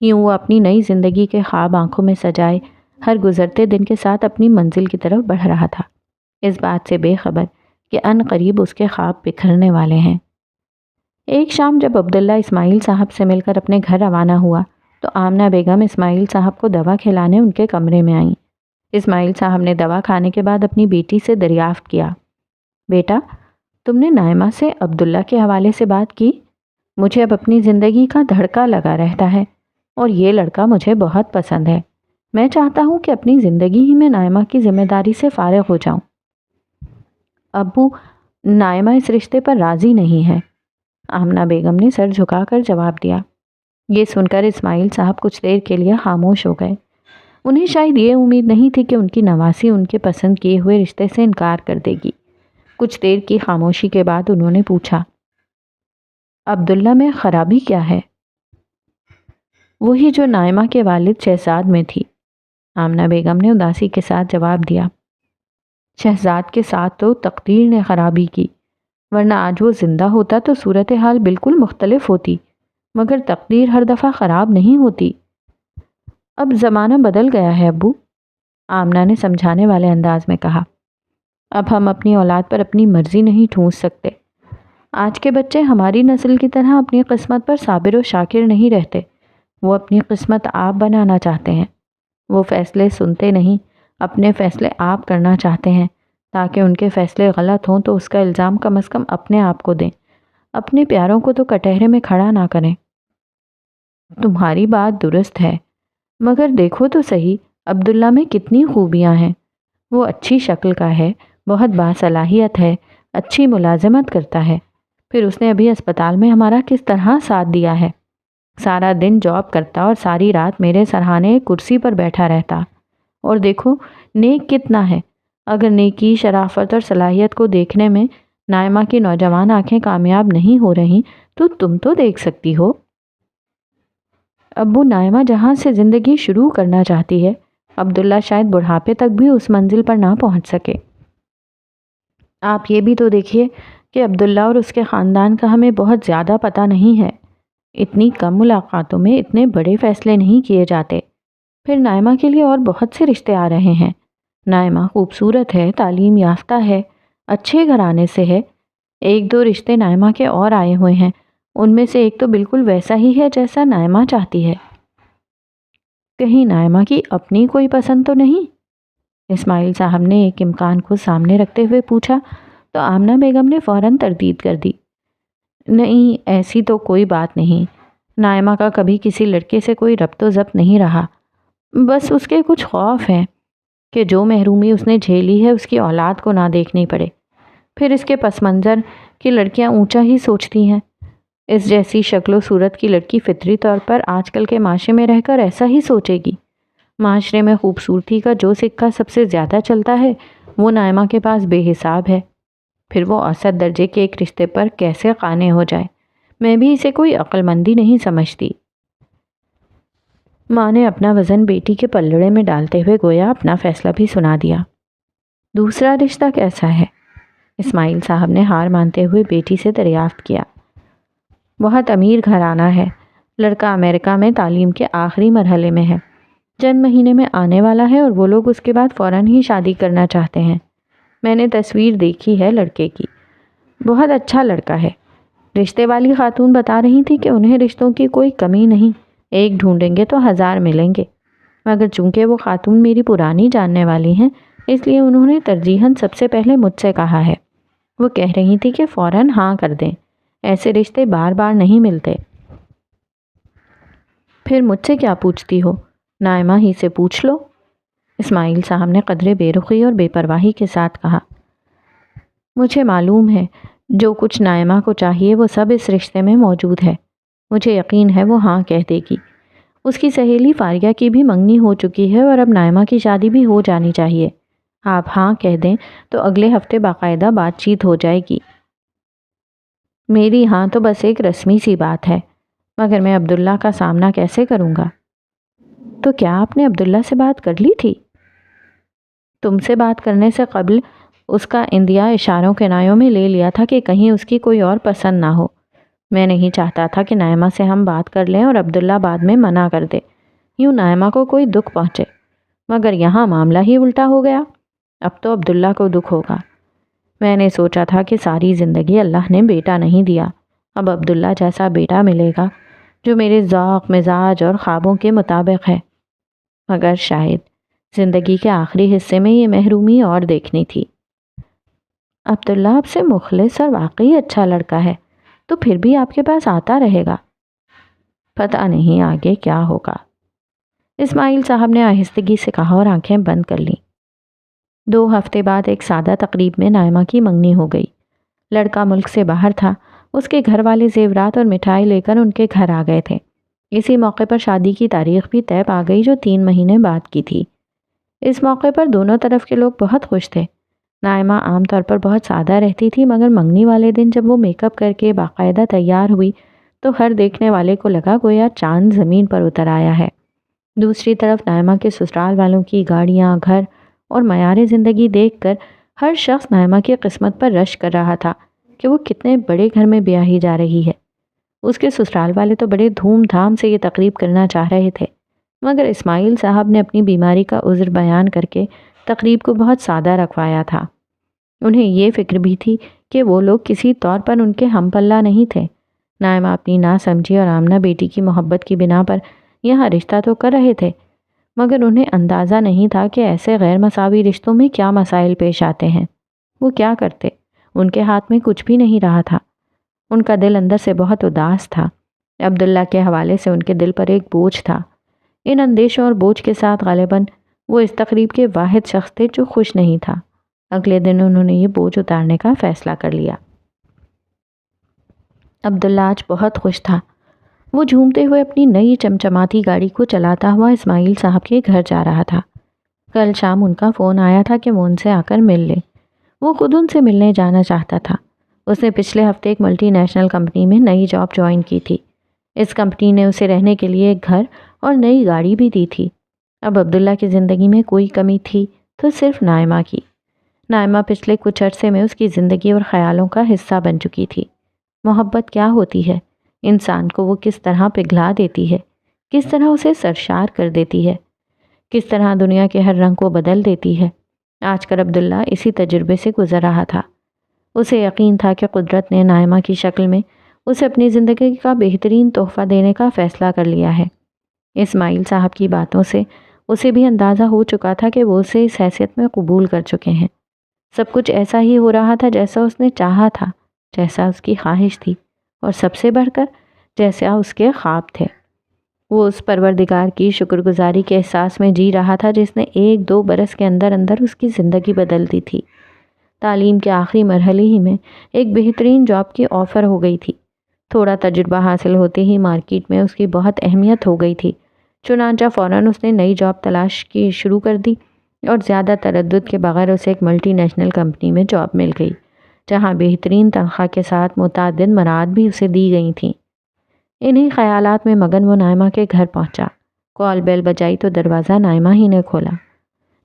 یوں وہ اپنی نئی زندگی کے خواب آنکھوں میں سجائے ہر گزرتے دن کے ساتھ اپنی منزل کی طرف بڑھ رہا تھا، اس بات سے بے خبر کہ ان قریب اس کے خواب بکھرنے والے ہیں۔ ایک شام جب عبداللہ اسماعیل صاحب سے مل کر اپنے گھر روانہ ہوا تو آمنہ بیگم اسماعیل صاحب کو دوا کھلانے ان کے کمرے میں آئیں۔ اسماعیل صاحب نے دوا کھانے کے بعد اپنی بیٹی سے دریافت کیا، بیٹا تم نے نائمہ سے عبداللہ کے حوالے سے بات کی؟ مجھے اب اپنی زندگی کا دھڑکا لگا رہتا ہے اور یہ لڑکا مجھے بہت پسند ہے۔ میں چاہتا ہوں کہ اپنی زندگی ہی میں نائمہ کی ذمہ داری سے فارغ ہو جاؤں۔ ابو، نائمہ اس رشتے پر راضی نہیں ہے، آمنہ بیگم نے سر جھکا کر جواب دیا۔ یہ سن کر اسماعیل صاحب کچھ دیر کے لیے خاموش ہو گئے۔ انہیں شاید یہ امید نہیں تھی کہ ان کی نواسی ان کے پسند کیے ہوئے رشتے سے انکار کر دے گی۔ کچھ دیر کی خاموشی کے بعد انہوں نے پوچھا، عبداللہ میں خرابی کیا ہے؟ وہی جو نائمہ کے والد شہزاد میں تھی، آمنہ بیگم نے اداسی کے ساتھ جواب دیا۔ شہزاد کے ساتھ تو تقدیر نے خرابی کی، ورنہ آج وہ زندہ ہوتا تو صورتحال بالکل مختلف ہوتی، مگر تقدیر ہر دفعہ خراب نہیں ہوتی۔ اب زمانہ بدل گیا ہے ابو، آمنہ نے سمجھانے والے انداز میں کہا۔ اب ہم اپنی اولاد پر اپنی مرضی نہیں ٹھونس سکتے۔ آج کے بچے ہماری نسل کی طرح اپنی قسمت پر صابر و شاکر نہیں رہتے، وہ اپنی قسمت آپ بنانا چاہتے ہیں۔ وہ فیصلے سنتے نہیں، اپنے فیصلے آپ کرنا چاہتے ہیں، تاکہ ان کے فیصلے غلط ہوں تو اس کا الزام کم از کم اپنے آپ کو دیں، اپنے پیاروں کو تو کٹہرے میں کھڑا نہ کریں۔ تمہاری بات درست ہے، مگر دیکھو تو صحیح عبداللہ میں کتنی خوبیاں ہیں۔ وہ اچھی شکل کا ہے، بہت باصلاحیت ہے، اچھی ملازمت کرتا ہے، پھر اس نے ابھی اسپتال میں ہمارا کس طرح ساتھ دیا ہے۔ سارا دن جاب کرتا اور ساری رات میرے سرہانے کرسی پر بیٹھا رہتا، اور دیکھو نیک کتنا ہے۔ اگر نیکی، شرافت اور صلاحیت کو دیکھنے میں نائمہ کی نوجوان آنکھیں کامیاب نہیں ہو رہی تو تم تو دیکھ سکتی ہو۔ ابو، نائمہ جہاں سے زندگی شروع کرنا چاہتی ہے، عبداللہ شاید بڑھاپے تک بھی اس منزل پر نہ پہنچ سکے۔ آپ یہ بھی تو دیکھیے کہ عبداللہ اور اس کے خاندان کا ہمیں بہت زیادہ پتہ نہیں ہے۔ اتنی کم ملاقاتوں میں اتنے بڑے فیصلے نہیں کیے جاتے۔ پھر نائمہ کے لیے اور بہت سے رشتے آ رہے ہیں۔ نائمہ خوبصورت ہے، تعلیم یافتہ ہے، اچھے گھرانے سے ہے۔ ایک دو رشتے نائمہ کے اور آئے ہوئے ہیں، ان میں سے ایک تو بالکل ویسا ہی ہے جیسا نائمہ چاہتی ہے۔ کہیں نائمہ کی اپنی کوئی پسند تو نہیں؟ اسماعیل صاحب نے ایک امکان کو سامنے رکھتے ہوئے پوچھا تو آمنہ بیگم نے فوراً تردید کر دی۔ نہیں، ایسی تو کوئی بات نہیں۔ نائمہ کا کبھی کسی لڑکے سے کوئی ربط و ضبط نہیں رہا، بس اس کے کچھ خوف ہیں کہ جو محرومی اس نے جھیلی ہے اس کی اولاد کو نہ دیکھنی پڑے۔ پھر اس کے پس منظر کی لڑکیاں اونچا ہی سوچتی ہیں۔ اس جیسی شکل و صورت کی لڑکی فطری طور پر آج کل کے معاشرے میں رہ کر ایسا ہی سوچے گی۔ معاشرے میں خوبصورتی کا جو سکہ سب سے زیادہ چلتا ہے وہ نائمہ کے پاس بے حساب ہے۔ پھر وہ اوسط درجے کے ایک رشتے پر کیسے قانع ہو جائے، میں بھی اسے کوئی عقل مندی نہیں سمجھتی۔ ماں نے اپنا وزن بیٹی کے پلڑے میں ڈالتے ہوئے گویا اپنا فیصلہ بھی سنا دیا۔ دوسرا رشتہ کیسا ہے؟ اسماعیل صاحب نے ہار مانتے ہوئے بیٹی سے دریافت کیا۔ بہت امیر گھرانہ ہے، لڑکا امریکہ میں تعلیم کے آخری مرحلے میں ہے، چند مہینے میں آنے والا ہے اور وہ لوگ اس کے بعد فوراً ہی شادی کرنا چاہتے ہیں۔ میں نے تصویر دیکھی ہے لڑکے کی، بہت اچھا لڑکا ہے، رشتے والی خاتون بتا رہی تھی کہ انہیں رشتوں کی کوئی کمی نہیں، ایک ڈھونڈیں گے تو 1000 ملیں گے، مگر چونکہ وہ خاتون میری پرانی جاننے والی ہیں اس لیے انہوں نے ترجیحاً سب سے پہلے مجھ سے کہا ہے۔ وہ کہہ رہی تھی کہ فوراً ہاں کر دیں، ایسے رشتے بار بار نہیں ملتے۔ پھر مجھ سے کیا پوچھتی ہو؟ نائمہ ہی سے پوچھ لو۔ اسماعیل صاحب نے قدرے بے رخی اور بے پرواہی کے ساتھ کہا۔ مجھے معلوم ہے جو کچھ نائمہ کو چاہیے وہ سب اس رشتے میں موجود ہے، مجھے یقین ہے وہ ہاں کہہ دے گی۔ اس کی سہیلی فاریہ کی بھی منگنی ہو چکی ہے اور اب نائمہ کی شادی بھی ہو جانی چاہیے۔ آپ ہاں کہہ دیں تو اگلے ہفتے باقاعدہ بات چیت ہو جائے گی۔ میری ہاں تو بس ایک رسمی سی بات ہے، مگر میں عبداللہ کا سامنا کیسے کروں گا؟ تو کیا آپ نے عبداللہ سے بات کر لی تھی؟ تم سے بات کرنے سے قبل اس کا اندیا اشاروں کنایوں میں لے لیا تھا کہ کہیں اس کی کوئی اور پسند نہ ہو۔ میں نہیں چاہتا تھا کہ نائمہ سے ہم بات کر لیں اور عبداللہ بعد میں منع کر دے، یوں نائمہ کو کوئی دکھ پہنچے، مگر یہاں معاملہ ہی الٹا ہو گیا۔ اب تو عبداللہ کو دکھ ہوگا۔ میں نے سوچا تھا کہ ساری زندگی اللہ نے بیٹا نہیں دیا، اب عبداللہ جیسا بیٹا ملے گا جو میرے ذوق مزاج اور خوابوں کے مطابق ہے، مگر شاید زندگی کے آخری حصے میں یہ محرومی اور دیکھنی تھی۔ عبداللہ آپ سے مخلص اور واقعی اچھا لڑکا ہے، تو پھر بھی آپ کے پاس آتا رہے گا۔ پتہ نہیں آگے کیا ہوگا، اسماعیل صاحب نے آہستگی سے کہا اور آنکھیں بند کر لیں۔ 2 ہفتے بعد ایک سادہ تقریب میں نائمہ کی منگنی ہو گئی۔ لڑکا ملک سے باہر تھا، اس کے گھر والے زیورات اور مٹھائی لے کر ان کے گھر آ گئے تھے۔ اسی موقع پر شادی کی تاریخ بھی طے پا گئی جو 3 مہینے بعد کی تھی۔ اس موقع پر دونوں طرف کے لوگ بہت خوش تھے۔ نائمہ عام طور پر بہت سادہ رہتی تھی، مگر منگنی والے دن جب وہ میک اپ کر کے باقاعدہ تیار ہوئی تو ہر دیکھنے والے کو لگا گویا چاند زمین پر اتر آیا ہے۔ دوسری طرف نائمہ کے سسرال والوں کی گاڑیاں، گھر اور معیار زندگی دیکھ کر ہر شخص نائمہ کی قسمت پر رشک کر رہا تھا کہ وہ کتنے بڑے گھر میں بیاہی جا رہی ہے۔ اس کے سسرال والے تو بڑے دھوم دھام سے یہ تقریب کرنا چاہ رہے تھے، مگر اسماعیل صاحب نے اپنی بیماری کا عذر بیان کر کے تقریب کو بہت سادہ رکھوایا تھا۔ انہیں یہ فکر بھی تھی کہ وہ لوگ کسی طور پر ان کے ہم پلہ نہیں تھے۔ نائمہ اپنی ناسمجھی اور آمنہ بیٹی کی محبت کی بنا پر یہاں رشتہ تو کر رہے تھے، مگر انہیں اندازہ نہیں تھا کہ ایسے غیر مساوی رشتوں میں کیا مسائل پیش آتے ہیں۔ وہ کیا کرتے؟ ان کے ہاتھ میں کچھ بھی نہیں رہا تھا۔ ان کا دل اندر سے بہت اداس تھا۔ عبداللہ کے حوالے سے ان کے دل پر ایک بوجھ تھا۔ ان اندیشوں اور بوجھ کے ساتھ غالباً وہ اس تقریب کے واحد شخص تھے جو خوش نہیں تھا۔ اگلے دن انہوں نے یہ بوجھ اتارنے کا فیصلہ کر لیا۔ عبداللہ آج بہت خوش تھا۔ وہ جھومتے ہوئے اپنی نئی چمچماتی گاڑی کو چلاتا ہوا اسماعیل صاحب کے گھر جا رہا تھا۔ کل شام ان کا فون آیا تھا کہ وہ ان سے آ کر مل لے۔ وہ خود ان سے ملنے جانا چاہتا تھا۔ اس نے پچھلے ہفتے ایک ملٹی نیشنل کمپنی میں نئی جاب جوائن کی تھی۔ اس کمپنی نے اسے رہنے کے لیے ایک گھر اور نئی گاڑی بھی دی تھی۔ اب عبداللہ کی زندگی میں کوئی کمی تھی تو صرف نائمہ کی۔ نائمہ پچھلے کچھ عرصے میں اس کی زندگی اور خیالوں کا حصہ بن چکی تھی۔ محبت کیا ہوتی ہے؟ انسان کو وہ کس طرح پگھلا دیتی ہے، کس طرح اسے سرشار کر دیتی ہے، کس طرح دنیا کے ہر رنگ کو بدل دیتی ہے۔ آج کل عبداللہ اسی تجربے سے گزر رہا تھا۔ اسے یقین تھا کہ قدرت نے نائمہ کی شکل میں اسے اپنی زندگی کا بہترین تحفہ دینے کا فیصلہ کر لیا ہے۔ اسماعیل صاحب کی باتوں سے اسے بھی اندازہ ہو چکا تھا کہ وہ اسے اس حیثیت میں قبول کر چکے ہیں۔ سب کچھ ایسا ہی ہو رہا تھا جیسا اس نے چاہا تھا، جیسا اس کی خواہش تھی، اور سب سے بڑھ کر جیسا اس کے خواب تھے۔ وہ اس پروردگار کی شکر گزاری کے احساس میں جی رہا تھا جس نے 1-2 برس کے اندر اندر اس کی زندگی بدل دی تھی۔ تعلیم کے آخری مرحلے ہی میں ایک بہترین جاب کی آفر ہو گئی تھی۔ تھوڑا تجربہ حاصل ہوتے ہی مارکیٹ میں اس کی بہت اہمیت ہو گئی تھی۔ چنانچہ فوراً اس نے نئی جاب تلاش کی شروع کر دی اور زیادہ تردد کے بغیر اسے ایک ملٹی نیشنل کمپنی میں جاب مل گئی، جہاں بہترین تنخواہ کے ساتھ متعدد مراد بھی اسے دی گئی تھیں۔ انہی خیالات میں مگن وہ نائمہ کے گھر پہنچا۔ کال بیل بجائی تو دروازہ نائمہ ہی نے کھولا۔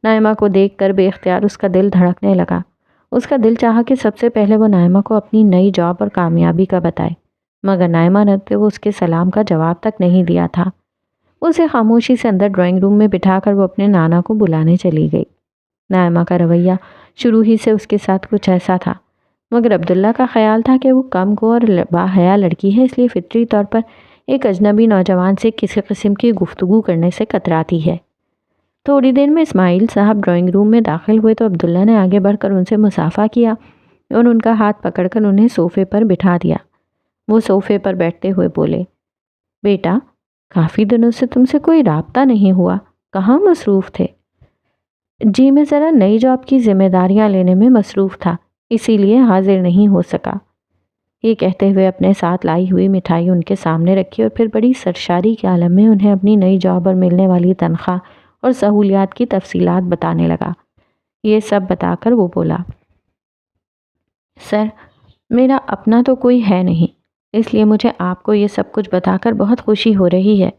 نائمہ کو دیکھ کر بے اختیار اس کا دل دھڑکنے لگا۔ اس کا دل چاہا کہ سب سے پہلے وہ نائمہ کو اپنی نئی جاب اور کامیابی کا بتائے، مگر نائمہ نے تو وہ اس کے سلام کا جواب تک نہیں دیا تھا۔ اسے خاموشی سے اندر ڈرائنگ روم میں بٹھا کر وہ اپنے نانا کو بلانے چلی گئی۔ نائمہ کا رویہ شروع ہی سے اس کے ساتھ کچھ ایسا تھا، مگر عبداللہ کا خیال تھا کہ وہ کم گو اور باحیا لڑکی ہے، اس لیے فطری طور پر ایک اجنبی نوجوان سے کسی قسم کی گفتگو کرنے سے کتراتی ہے۔ تھوڑی دیر میں اسماعیل صاحب ڈرائنگ روم میں داخل ہوئے تو عبداللہ نے آگے بڑھ کر ان سے مصافحہ کیا اور ان کا ہاتھ پکڑ کر انہیں صوفے پر بٹھا دیا۔ وہ صوفے پر بیٹھتے ہوئے بولے، بیٹا، کافی دنوں سے تم سے کوئی رابطہ نہیں ہوا، کہاں مصروف تھے؟ جی میں ذرا نئی جاب کی ذمہ داریاں لینے میں مصروف تھا، اسی لیے حاضر نہیں ہو سکا۔ یہ کہتے ہوئے اپنے ساتھ لائی ہوئی مٹھائی ان کے سامنے رکھی اور پھر بڑی سرشاری کے عالم میں انہیں اپنی نئی جاب اور ملنے والی تنخواہ اور سہولیات کی تفصیلات بتانے لگا۔ یہ سب بتا کر وہ بولا، سر، میرا اپنا تو کوئی ہے نہیں، اس لیے مجھے آپ کو یہ سب کچھ بتا کر بہت خوشی ہو رہی ہے۔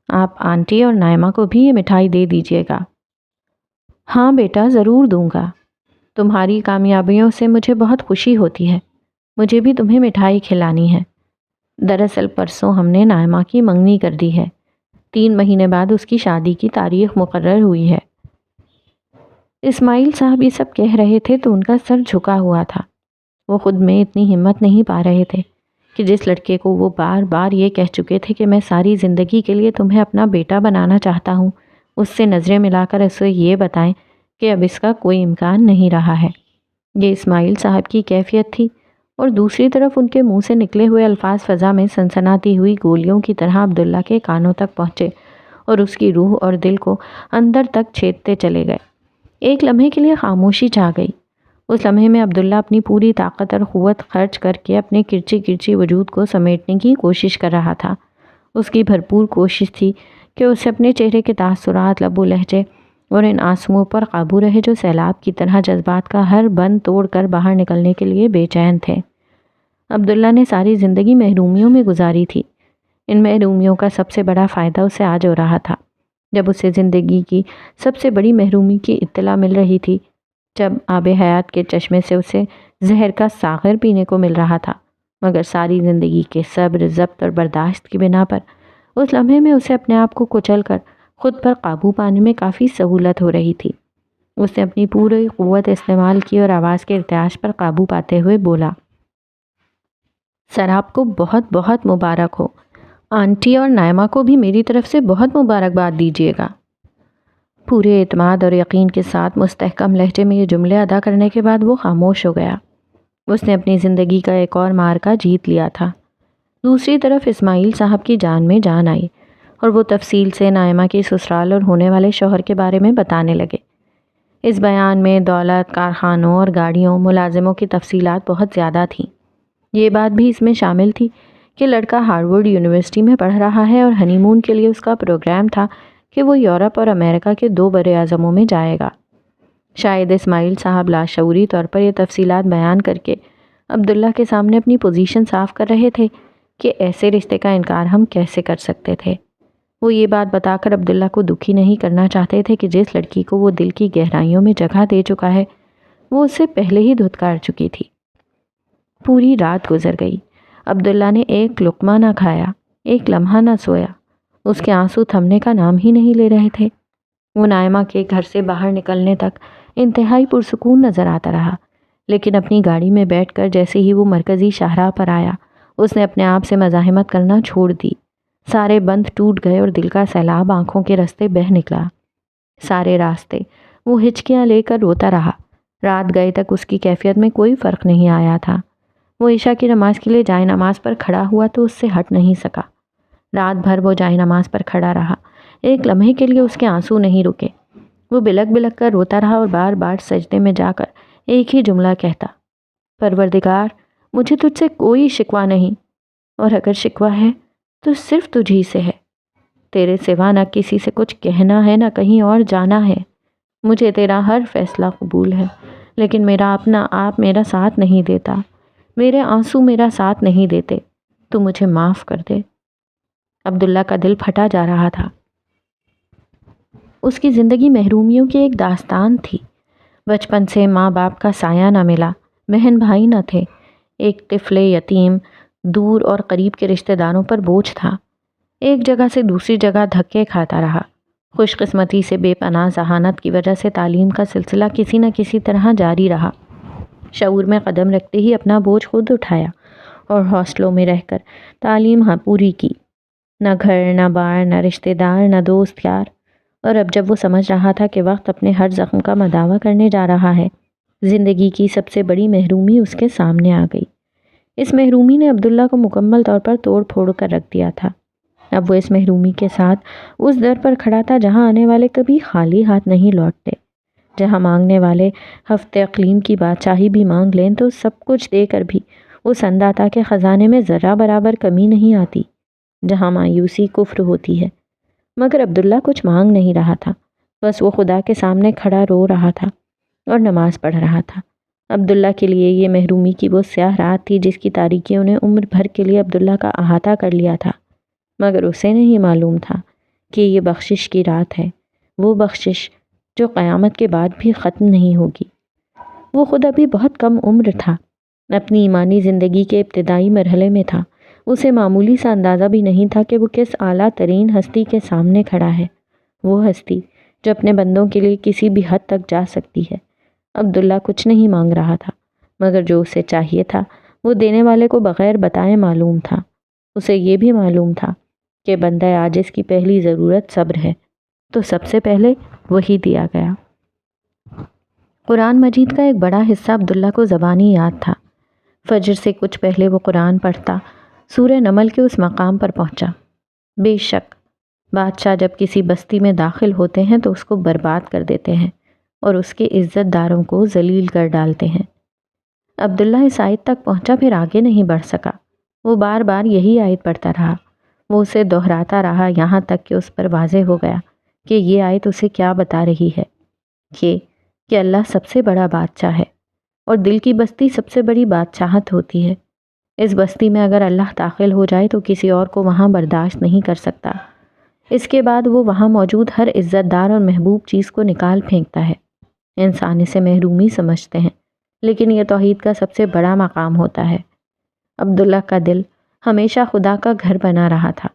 آپ آنٹی اور نائمہ کو بھی یہ مٹھائی دے دیجیے گا۔ ہاں بیٹا، ضرور دوں گا۔ تمہاری کامیابیوں سے مجھے بہت خوشی ہوتی ہے، مجھے بھی تمہیں مٹھائی کھلانی ہے۔ دراصل پرسوں ہم نے نائمہ کی منگنی کر دی ہے، 3 مہینے بعد اس کی شادی کی تاریخ مقرر ہوئی ہے۔ اسماعیل صاحب یہ سب کہہ رہے تھے تو ان کا سر جھکا ہوا تھا۔ وہ خود میں اتنی ہمت نہیں پا رہے تھے کہ جس لڑکے کو وہ بار بار یہ کہہ چکے تھے کہ میں ساری زندگی کے لیے تمہیں اپنا بیٹا بنانا چاہتا ہوں، اس سے نظریں ملا کر اسے یہ بتائیں کہ اب اس کا کوئی امکان نہیں رہا ہے۔ یہ اسماعیل صاحب کی کیفیت تھی، اور دوسری طرف ان کے منہ سے نکلے ہوئے الفاظ فضا میں سنسناتی ہوئی گولیوں کی طرح عبداللہ کے کانوں تک پہنچے اور اس کی روح اور دل کو اندر تک چھیدتے چلے گئے۔ ایک لمحے کے لیے خاموشی چھا گئی۔ اس لمحے میں عبداللہ اپنی پوری طاقت اور قوت خرچ کر کے اپنے کرچی کرچی وجود کو سمیٹنے کی کوشش کر رہا تھا۔ اس کی بھرپور کوشش تھی کہ اسے اپنے چہرے کے تاثرات، لب و لہجے اور ان آنسوؤں پر قابو رہے جو سیلاب کی طرح جذبات کا ہر بند توڑ کر باہر نکلنے کے لیے بے چین تھے۔ عبداللہ نے ساری زندگی محرومیوں میں گزاری تھی۔ ان محرومیوں کا سب سے بڑا فائدہ اسے آج ہو رہا تھا، جب اسے زندگی کی سب سے بڑی محرومی کی اطلاع مل رہی تھی، جب آب حیات کے چشمے سے اسے زہر کا ساغر پینے کو مل رہا تھا۔ مگر ساری زندگی کے صبر، ضبط اور برداشت کی بنا پر اس لمحے میں اسے اپنے آپ کو کچل کر خود پر قابو پانے میں کافی سہولت ہو رہی تھی۔ اس نے اپنی پوری قوت استعمال کی اور آواز کے ارتعاش پر قابو پاتے ہوئے بولا، سر، آپ کو بہت بہت مبارک ہو۔ آنٹی اور نائمہ کو بھی میری طرف سے بہت مبارکباد دیجیے گا۔ پورے اعتماد اور یقین کے ساتھ مستحکم لہجے میں یہ جملے ادا کرنے کے بعد وہ خاموش ہو گیا۔ اس نے اپنی زندگی کا ایک اور معرکہ جیت لیا تھا۔ دوسری طرف اسماعیل صاحب کی جان میں جان آئی اور وہ تفصیل سے نائمہ کے سسرال اور ہونے والے شوہر کے بارے میں بتانے لگے۔ اس بیان میں دولت، کارخانوں اور گاڑیوں، ملازموں کی تفصیلات بہت زیادہ تھیں۔ یہ بات بھی اس میں شامل تھی کہ لڑکا ہارورڈ یونیورسٹی میں پڑھ رہا ہے اور ہنی مون کے لیے اس کا پروگرام تھا کہ وہ یورپ اور امریکہ کے 2 بر اعظموں میں جائے گا۔ شاید اسماعیل صاحب لاشعوری طور پر یہ تفصیلات بیان کر کے عبداللہ کے سامنے اپنی پوزیشن صاف کر رہے تھے کہ ایسے رشتے کا انکار ہم کیسے کر سکتے تھے۔ وہ یہ بات بتا کر عبداللہ کو دکھی نہیں کرنا چاہتے تھے کہ جس لڑکی کو وہ دل کی گہرائیوں میں جگہ دے چکا ہے، وہ اس سے پہلے ہی دھتکار چکی تھی۔ پوری رات گزر گئی۔ عبداللہ نے ایک لقمہ نہ کھایا، ایک لمحہ نہ سویا۔ اس کے آنسو تھمنے کا نام ہی نہیں لے رہے تھے۔ وہ نائمہ کے گھر سے باہر نکلنے تک انتہائی پرسکون نظر آتا رہا، لیکن اپنی گاڑی میں بیٹھ کر جیسے ہی وہ مرکزی شاہراہ پر آیا، اس نے اپنے آپ سے مزاحمت کرنا چھوڑ دی۔ سارے بند ٹوٹ گئے اور دل کا سیلاب آنکھوں کے راستے بہہ نکلا۔ سارے راستے وہ ہچکیاں لے کر روتا رہا۔ رات گئے تک اس کی کیفیت میں کوئی فرق نہیں آیا تھا۔ وہ عشاء کی نماز کے لیے جائے نماز پر کھڑا ہوا تو اس سے ہٹ نہیں سکا۔ رات بھر وہ جائے نماز پر کھڑا رہا۔ ایک لمحے کے لیے اس کے آنسو نہیں رکے۔ وہ بلک بلک کر روتا رہا اور بار بار سجدے میں جا کر ایک ہی جملہ کہتا، پروردگار، مجھے تجھ سے کوئی شکوہ نہیں، اور اگر شکوہ ہے تو صرف تجھی سے ہے۔ تیرے سوا نہ کسی سے کچھ کہنا ہے نہ کہیں اور جانا ہے۔ مجھے تیرا ہر فیصلہ قبول ہے، لیکن میرا اپنا آپ میرا ساتھ نہیں دیتا، میرے آنسو میرا ساتھ نہیں دیتے، تو مجھے معاف کر دے۔ عبداللہ کا دل پھٹا جا رہا تھا۔ اس کی زندگی محرومیوں کی ایک داستان تھی۔ بچپن سے ماں باپ کا سایہ نہ ملا، بہن بھائی نہ تھے، ایک طفل یتیم دور اور قریب کے رشتہ داروں پر بوجھ تھا۔ ایک جگہ سے دوسری جگہ دھکے کھاتا رہا۔ خوش قسمتی سے بے پناہ ذہانت کی وجہ سے تعلیم کا سلسلہ کسی نہ کسی طرح جاری رہا۔ شعور میں قدم رکھتے ہی اپنا بوجھ خود اٹھایا اور ہاسٹلوں میں رہ کر تعلیم پوری کی۔ نہ گھر، نہ بار، نہ رشتہ دار، نہ دوست یار۔ اور اب جب وہ سمجھ رہا تھا کہ وقت اپنے ہر زخم کا مداوع کرنے جا رہا ہے، زندگی کی سب سے بڑی محرومی اس کے سامنے آ گئی۔ اس محرومی نے عبداللہ کو مکمل طور پر توڑ پھوڑ کر رکھ دیا تھا۔ اب وہ اس محرومی کے ساتھ اس در پر کھڑا تھا جہاں آنے والے کبھی خالی ہاتھ نہیں لوٹتے، جہاں مانگنے والے ہفتے اقلیم کی بادشاہی بھی مانگ لیں تو سب کچھ دے کر بھی اس انداتا کے خزانے میں ذرہ برابر کمی نہیں آتی، جہاں مایوسی کفر ہوتی ہے۔ مگر عبداللہ کچھ مانگ نہیں رہا تھا، بس وہ خدا کے سامنے کھڑا رو رہا تھا اور نماز پڑھ رہا تھا۔ عبداللہ کے لیے یہ محرومی کی وہ سیاہ رات تھی جس کی تاریکیوں نے عمر بھر کے لیے عبداللہ کا احاطہ کر لیا تھا، مگر اسے نہیں معلوم تھا کہ یہ بخشش کی رات ہے، وہ بخشش جو قیامت کے بعد بھی ختم نہیں ہوگی۔ وہ خود ابھی بہت کم عمر تھا، اپنی ایمانی زندگی کے ابتدائی مرحلے میں تھا۔ اسے معمولی سا اندازہ بھی نہیں تھا کہ وہ کس اعلیٰ ترین ہستی کے سامنے کھڑا ہے، وہ ہستی جو اپنے بندوں کے لیے کسی بھی حد تک جا سکتی ہے۔ عبداللہ کچھ نہیں مانگ رہا تھا، مگر جو اسے چاہیے تھا وہ دینے والے کو بغیر بتائے معلوم تھا۔ اسے یہ بھی معلوم تھا کہ بندہ عاجز کی پہلی ضرورت صبر ہے، تو سب سے پہلے وہی دیا گیا۔ قرآن مجید کا ایک بڑا حصہ عبداللہ کو زبانی یاد تھا۔ فجر سے کچھ پہلے وہ قرآن پڑھتا، سورہ نمل کے اس مقام پر پہنچا: بے شک بادشاہ جب کسی بستی میں داخل ہوتے ہیں تو اس کو برباد کر دیتے ہیں اور اس کے عزت داروں کو ذلیل کر ڈالتے ہیں۔ عبداللہ اس آیت تک پہنچا، پھر آگے نہیں بڑھ سکا۔ وہ بار بار یہی آیت پڑھتا رہا، وہ اسے دہراتا رہا یہاں تک کہ اس پر واضح ہو گیا کہ یہ آیت اسے کیا بتا رہی ہے، کہ اللہ سب سے بڑا بادشاہ ہے اور دل کی بستی سب سے بڑی بادشاہت ہوتی ہے۔ اس بستی میں اگر اللہ داخل ہو جائے تو کسی اور کو وہاں برداشت نہیں کر سکتا۔ اس کے بعد وہ وہاں موجود ہر عزت دار اور محبوب چیز کو نکال پھینکتا ہے۔ انسان اسے محرومی سمجھتے ہیں، لیکن یہ توحید کا سب سے بڑا مقام ہوتا ہے۔ عبداللہ کا دل ہمیشہ خدا کا گھر بنا رہا تھا،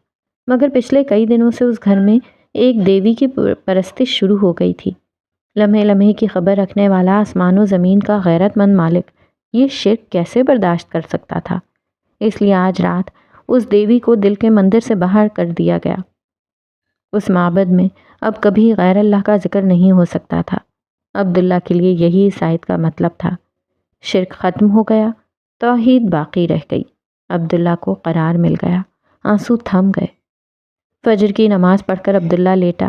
مگر پچھلے کئی دنوں سے اس گھر میں ایک دیوی کی پرستش شروع ہو گئی تھی۔ لمحے لمحے کی خبر رکھنے والا آسمان و زمین کا غیرت مند مالک یہ شرک کیسے برداشت کر سکتا تھا؟ اس لیے آج رات اس دیوی کو دل کے مندر سے باہر کر دیا گیا۔ اس معبد میں اب کبھی غیر اللہ کا ذکر نہیں ہو سکتا تھا۔ عبداللہ کے لیے یہی اس آیت کا مطلب تھا۔ شرک ختم ہو گیا، توحید باقی رہ گئی۔ عبداللہ کو قرار مل گیا، آنسو تھم گئے۔ فجر کی نماز پڑھ کر عبداللہ لیٹا۔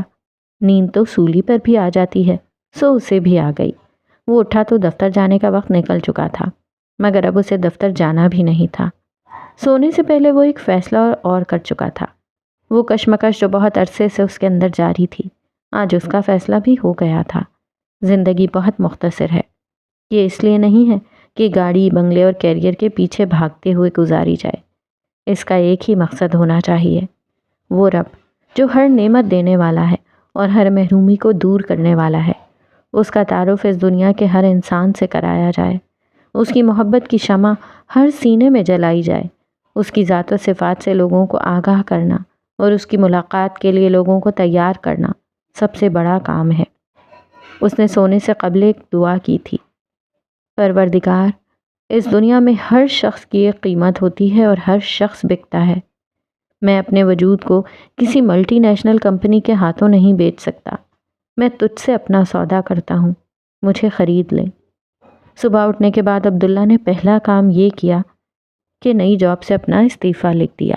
نیند تو سولی پر بھی آ جاتی ہے، سو اسے بھی آ گئی۔ وہ اٹھا تو دفتر جانے کا وقت نکل چکا تھا، مگر اب اسے دفتر جانا بھی نہیں تھا۔ سونے سے پہلے وہ ایک فیصلہ اور کر چکا تھا۔ وہ کشمکش جو بہت عرصے سے اس کے اندر جاری تھی، آج اس کا فیصلہ بھی ہو گیا تھا۔ زندگی بہت مختصر ہے۔ یہ اس لیے نہیں ہے کہ گاڑی، بنگلے اور کیریئر کے پیچھے بھاگتے ہوئے گزاری جائے۔ اس کا ایک ہی مقصد ہونا چاہیے، وہ رب جو ہر نعمت دینے والا ہے اور ہر محرومی کو دور کرنے والا ہے۔ اس کا تعارف اس دنیا کے ہر انسان سے کرایا جائے، اس کی محبت کی شمع ہر سینے میں جلائی جائے، اس کی ذات و صفات سے لوگوں کو آگاہ کرنا اور اس کی ملاقات کے لیے لوگوں کو تیار کرنا سب سے بڑا کام ہے۔ اس نے سونے سے قبل ایک دعا کی تھی: پروردگار، اس دنیا میں ہر شخص کی ایک قیمت ہوتی ہے اور ہر شخص بکتا ہے۔ میں اپنے وجود کو کسی ملٹی نیشنل کمپنی کے ہاتھوں نہیں بیچ سکتا۔ میں تجھ سے اپنا سودا کرتا ہوں، مجھے خرید لے۔ صبح اٹھنے کے بعد عبداللہ نے پہلا کام یہ کیا کہ نئی جاب سے اپنا استعفیٰ لکھ دیا۔